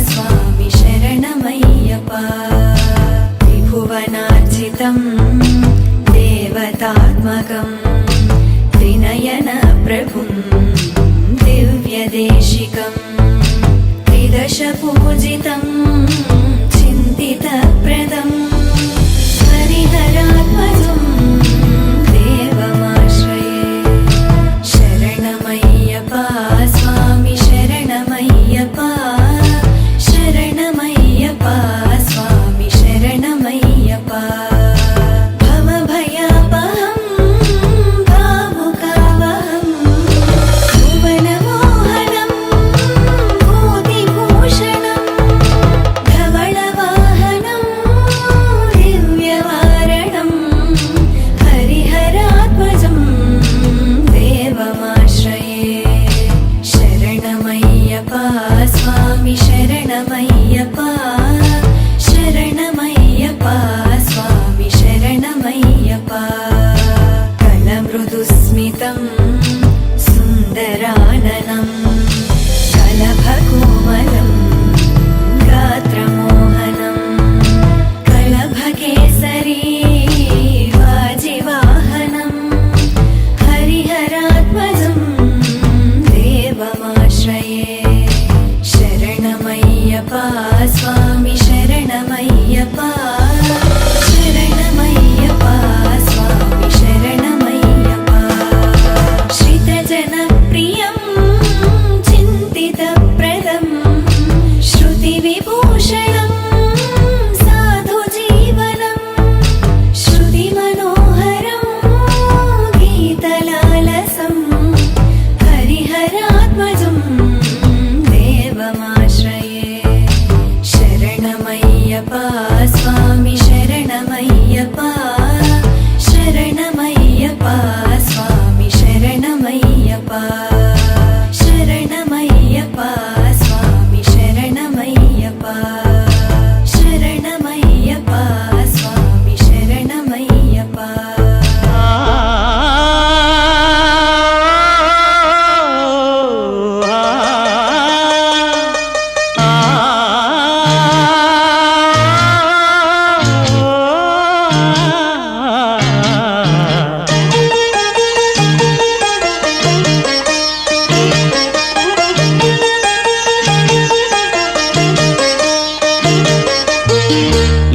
Speaker 3: స్వామి శరణమయ్యప్ప త్రిభువనార్చితం దేవతాత్మకం త్రినయన ప్రభుం దివ్యదేశికం త్రిదశ పూజితం చింతితప్రదం హరిహరాత్మజం దేవమాశ్రయే శరణమయ్యప్ప స్వామి శరణమయ్యప్ప శరణమయ్యప్ప స్వామి శరణమయ్యప్ప భవభయాపహం భావుకావహం భువనమోహనం భూతిభూషణం ధవళవాహనం దివ్యవారణం హరిహరాత్మజం దేవమాశ్రయే శరణమయ్యప్ప స్వామి శరణమయ్యప్ప శరణమయ్యప్ప స్వామి శరణమయ్యప్ప కలమృదుస్మితం సుందరాననం కలభకోమలం గాత్రమోహనం కలభకేసరీ వాజివాహనం హరిహరాత్మజం దేవమాశ్రయే శరణమయ్యప్ప స్వామి శరణమయ్యప్ప శరణమయ్యప్ప స్వామి శరణమయ్యప్ప స్వామి శరణమయ్యప్ప శరణమయ్యప్ప స్వామి శరణమయ్యప్ప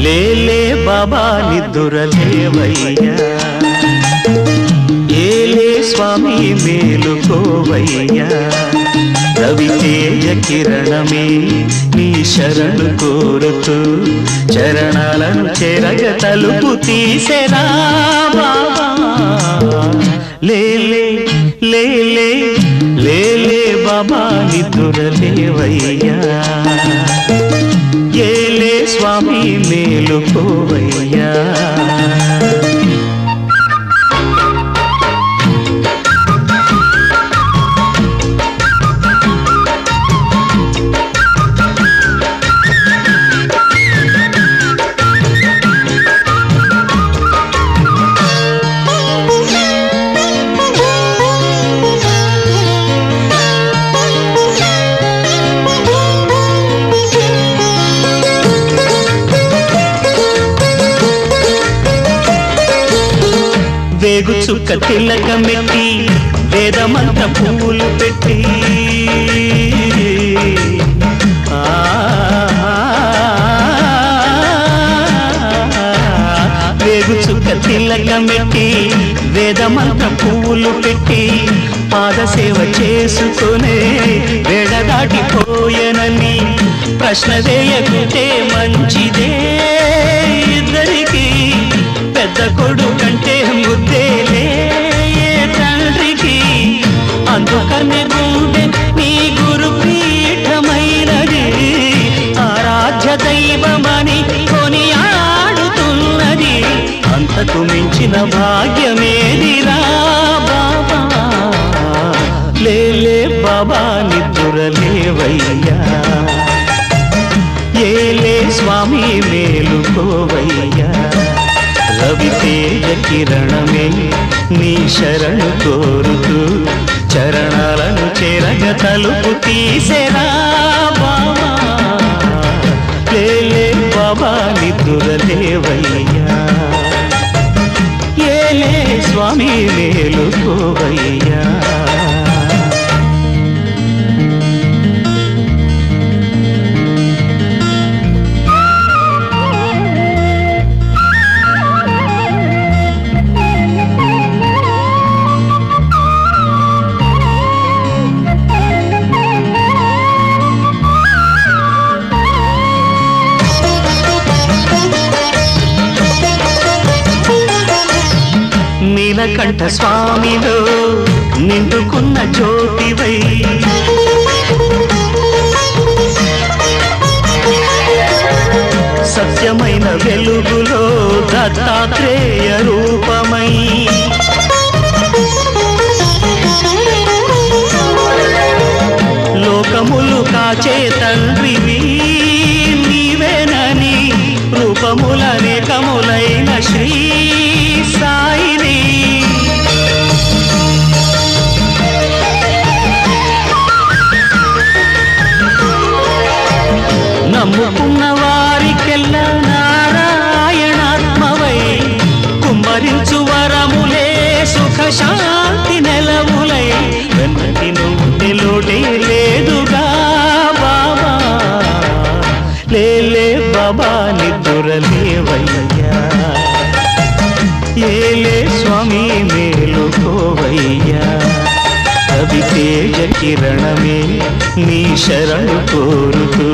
Speaker 1: లేలే బాబా నిద్దురలేవయ్యా ఏలే స్వామి మేలుకోవయ్యా రవితేజ కిరణమే నీ శరణు కోరుతూ చరణాలను చెరగ తలుపు తీసెరా బాబా లేలే లేలే లేలే బాబా నిద్దురలేవయ్యా ఏలే స్వామి మేలుకోవయ్యా వేగు చుక్క తిలకమెట్టి వేదమంత పువ్వులు పెట్టి వేగు చుక్క తిలకమెట్టి వేదమంత పువ్వులు పెట్టి పాదసేవ చేసుకునే వేడ దాటిపోయనని ప్రశ్న వేయకుంటే మంచిదే ఇద్దరికి పెద్ద కొడుకంటే ముద్దేలే తండ్రికి అందుకనే గుండె నీ గురు పీఠమైనది ఆరాధ్య దైవమని కొనియాడుతున్నది అంతకు మించిన భాగ్యమేదిరా బాబా లేలే బాబా నిద్దురలేవయ్యా ఏలే స్వామి మేలుకోవయ్యా రవితేజ కిరణమే నీ శరణు కోరుతూ చరణాలను చెరగ తలుపు తీసెరా బాబా లేలే బాబా నిద్దురలేవయ్యా ఏలే స్వామి మేలుకోవయ్యా నీలకంఠ స్వామిలో నిండుకున్న జ్యోతివై సత్యమైన వెలుగులో దత్తాత్రేయ రూపమై లోకములు కాచే తండ్రివి నీవేనని రూపములనేకములైన శ్రీ సాయిని నమ్ముకున్న వారికెల్లా నారాయణాత్మవై కుమ్మరించు వరములే సుఖ శాంతి నెలవులై వెన్నటి నువ్వు లోటే లేదుగా బాబా లేలే బాబా నిద్దురలేవయ్యా ఏలే స్వామి మేలుకోవయ్యా రవితేజ కిరణమే నీ శరణు కోరుతూ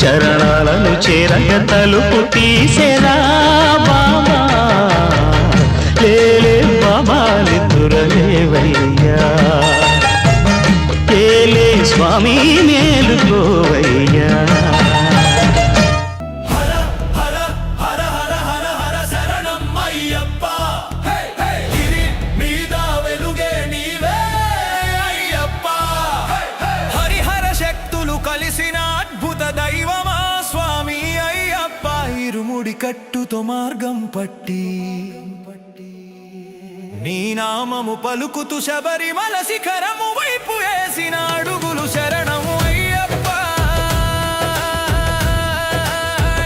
Speaker 1: చరణాలను చేరగ తలుపు తీసెరా బాబా లేలే బాబా నిద్దురలేవయ్యా ఏలే స్వామి మేలుకోవయ్యా
Speaker 8: శరణమయ్యప్ప
Speaker 2: కట్టుతో మార్గం పట్టి నీ నామము పలుకుతూ శబరిమల శిఖరము వైపు వేసిన అడుగులు శరణము అయ్యప్ప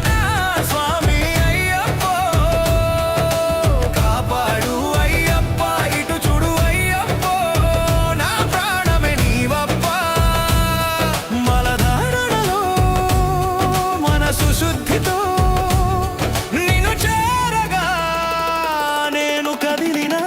Speaker 2: నా స్వామి అయ్యప్ప కాపాడు అయ్యప్ప ఇటు చూడు అయ్యప్ప నా ప్రాణమే నీవప్ప మలదారులలో మనసు శుద్ధితో నిన్ను చేరగా నేను కదిలినా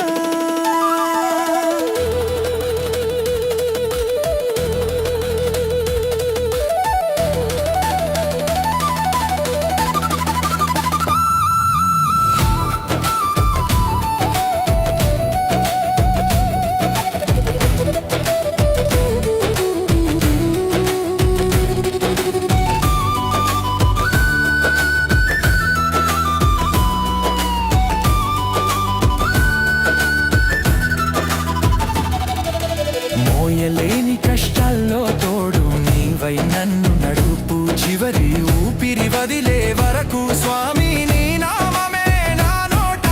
Speaker 2: మోయలేని కష్టాల్లో తోడు నీవై నన్ను నడుపు చివరి ఊపిరి వదిలే వరకు స్వామి నీ నామమే నా నోట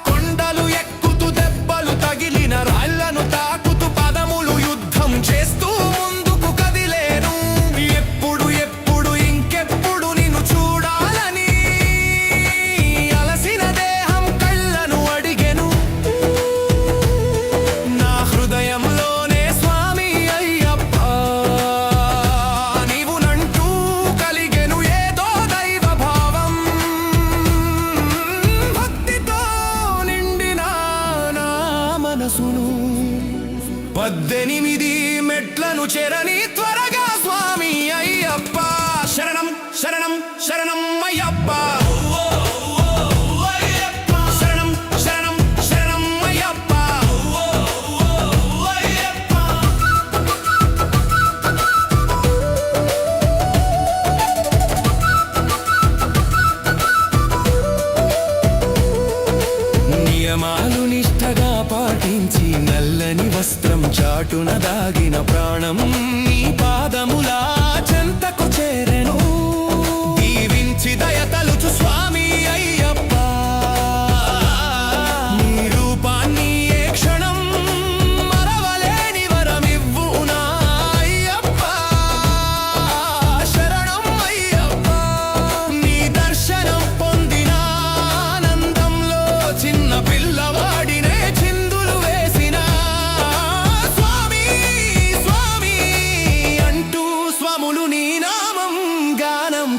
Speaker 2: కొండలు ఎక్కుతూ దెబ్బలు తగిలిన రాళ్లను తాకుతూ పదములు యుద్ధం చేస్తూ ముందుకు కదిలేను ఎప్పుడు ఎప్పుడు ఇంకెప్పుడు నిన్ను చూడాలని అలసిన దేహం కళ్ళను అడిగెను నా హృదయంలో మనసును 18 మెట్లను చెరని త్వరగా స్వామి అయ్యప్ప శరణం శరణం శరణం అయ్యప్ప శరణం శరణం శరణం అయ్యప్ప నియమాలు నిష్ఠగా పాటించి నల్లని వస్త్రం చాటున దాగిన ప్రాణం నీ పాదముల చెంతకు చేరెను దీవించి దయ తలుచు స్వామి అయ్యప్ప నీ రూపాన్ని ఏ క్షణం మరవలేని వరమివ్వు నా అయ్యప్ప శరణం అయ్యప్ప నీ దర్శనం పొందిన ఆనందంలో చిన్న పిల్లవాడినే చిందులు వేసిన స్వామి స్వామి అంటూ స్వాములు నీ నామం గానం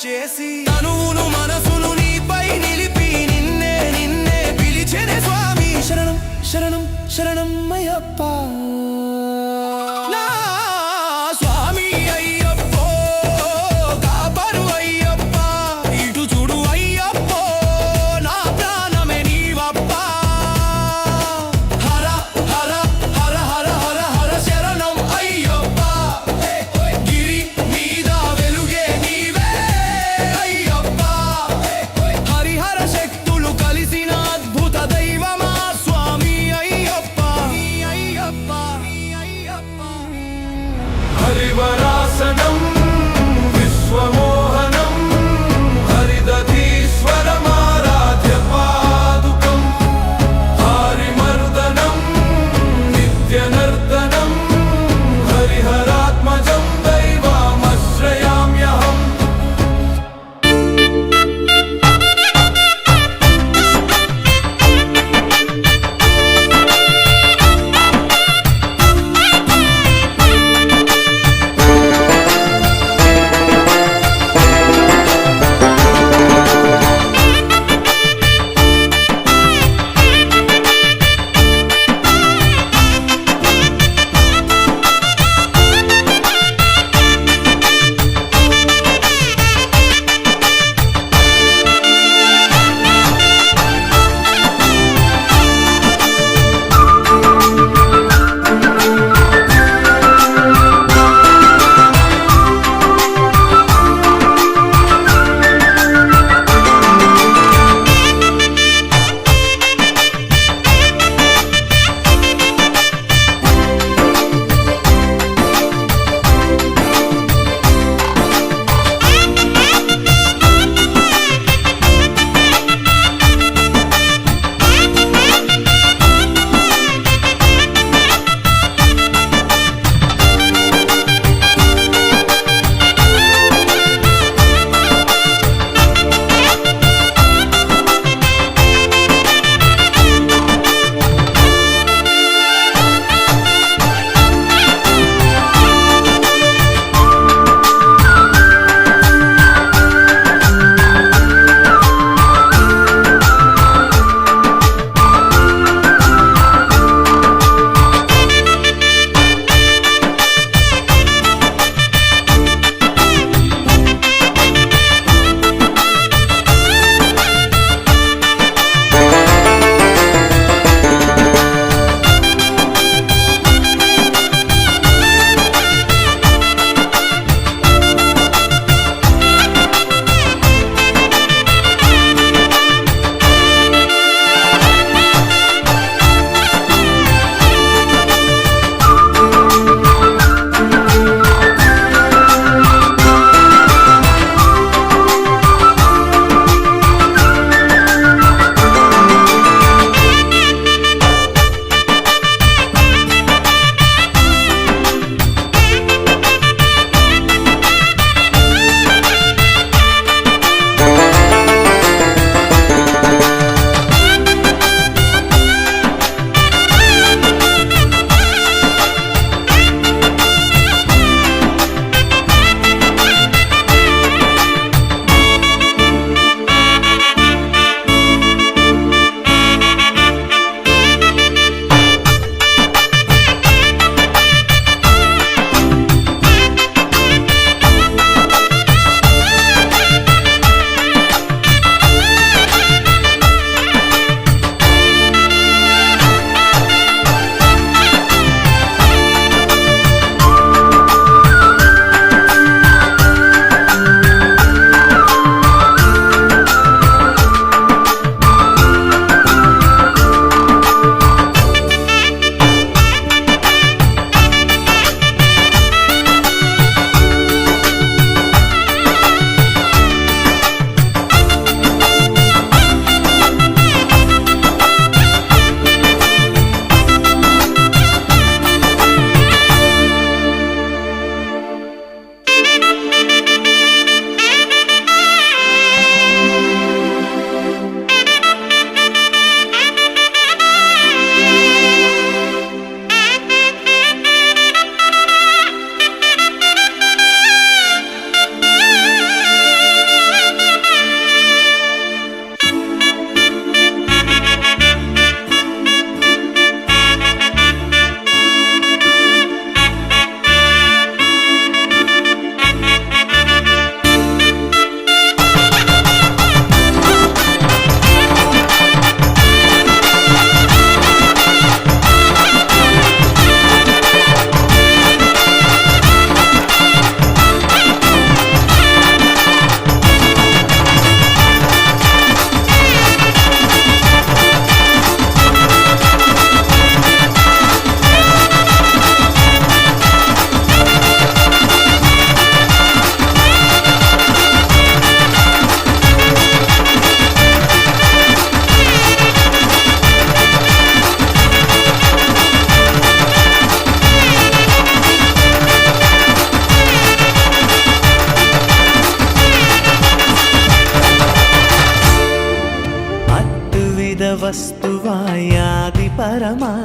Speaker 2: చేసి తనువును మనసును నీపై నిలిపి నిన్నే నిన్నే పిలిచెనే స్వామి శరణం శరణం శరణం అయ్యప్ప నా స్వామి అయ్యప్ప కాపాడు అయ్యప్ప ఇటు చూడు అయ్యప్ప నా ప్రాణమే నీవప్ప హర హర హర హర హర హర శరణం అయ్యప్ప గిరి మీద వెలుగే నీవే అయ్యప్ప హరిహర శక్తులు కలిసిన అద్భుత దైవమా స్వామి అయ్యప్ప అయ్యప్ప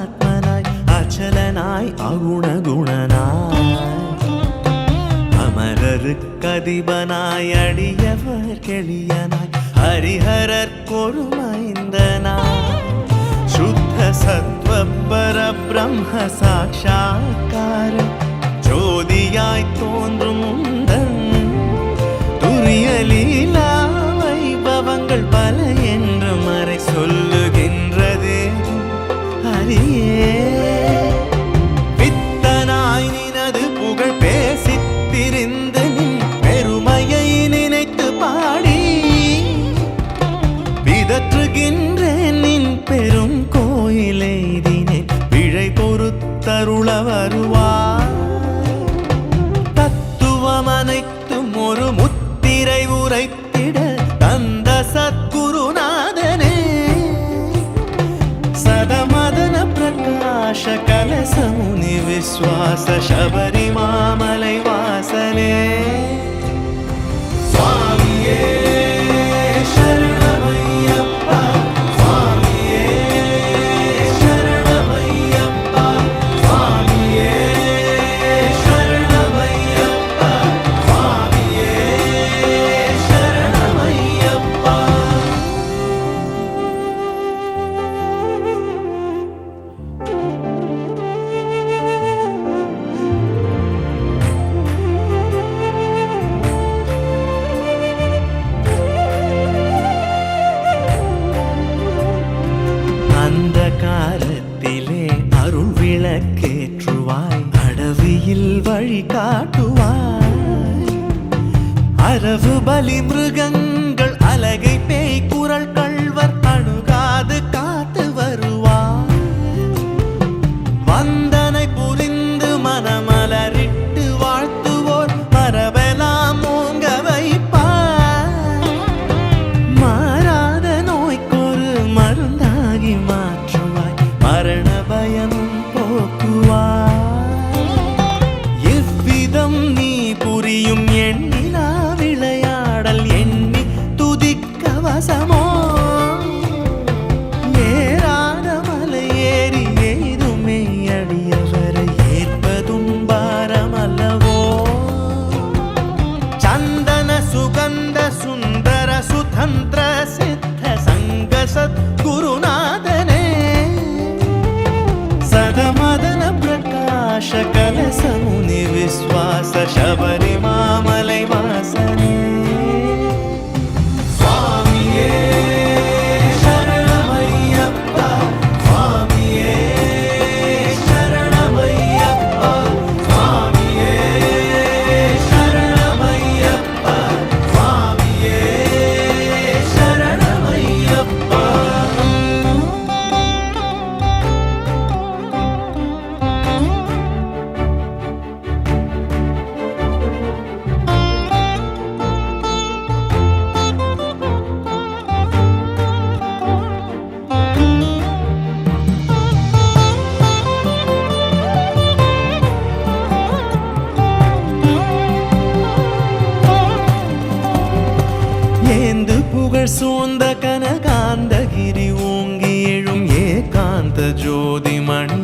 Speaker 2: பராத்மனாய் அச்சலனாய் அகுணகுணனாய் அமரருக்கதிபனாய் அடியவர் கெளியனாய் ஹரிஹரற்கொரு மைந்தனாய் சுத்த சத்வ பரபிரம்ம சாட்சா்கார ஜோதியாய் தோன்றும் முந்தன் துரிய லீலா வைபவங்கள் பல என்று மறை சொல்லுகின்றது ஹரியே பித்தனாய் நினது புகழ் பேசித் திரிந்து நின் பெருமையை நினைத்து பாடி பிதற்றுகின்றேன் நின் பெரும் கோயிலெய்தினேன் பிழை பொறுத்தருள வருவாய் தத்துவம் அனைத்தும் ஒரு முத்திரை உரைத்திட தந்த சத்குருநாதனே சதமதன பிரகாஷ கலசமுனி விஸ்வாச சபரி மாமலை வாசனே சுவாமியே சரணமையப்பா சுவாமியே சரணமையப்பா சுவாமியே சரணமையப்பா சுவாமியே சரணமையப்பா அந்த காலத்திலே அருள் விளக்கேற்றுவாய் அடவியில் வழி காட்டுவாய் அரவு பலி மிருகங்கள் அலகை பேய் குரல் கள்வர் அணுகாது காத்து வருவாய் வந்தனை புரிந்து மனமலரிட்டு வாழ்த்துவோர் மரபெல்லாம் ஓங்க வைப்பாய் மாறாத நோய்க்கொரு மருந்தாகி மாற்றுவாய் மரண பயமும் போக்குவாய் எவ்விதம் நீ புரியும் எண்ணிலா விளையாடல் எண்ணி துதிக்க வசமோ ஏறாத மலை ஏறி எய்துமே அடியவரை ஏற்பதும் பாரமல்லவோ சந்தன சுகந்த சுந்தர சுதந்திர சித்த சங்க சத்குருநாதனே சதமதன பிரகாஷ கலசமுனி விஸ்வாச சபரி மாமலை வாசனே சுவாமியே சரணமையப்பா சுவாமியே சரணமையப்பா சுவாமியே சரணமையப்பா சுவாமியே சரணமையப்பா ஏந்து புகழ் சூழ்ந்த கனகாந்தகிரி ஓங்கி எழும் ஏகாந்த ஜோதி மணி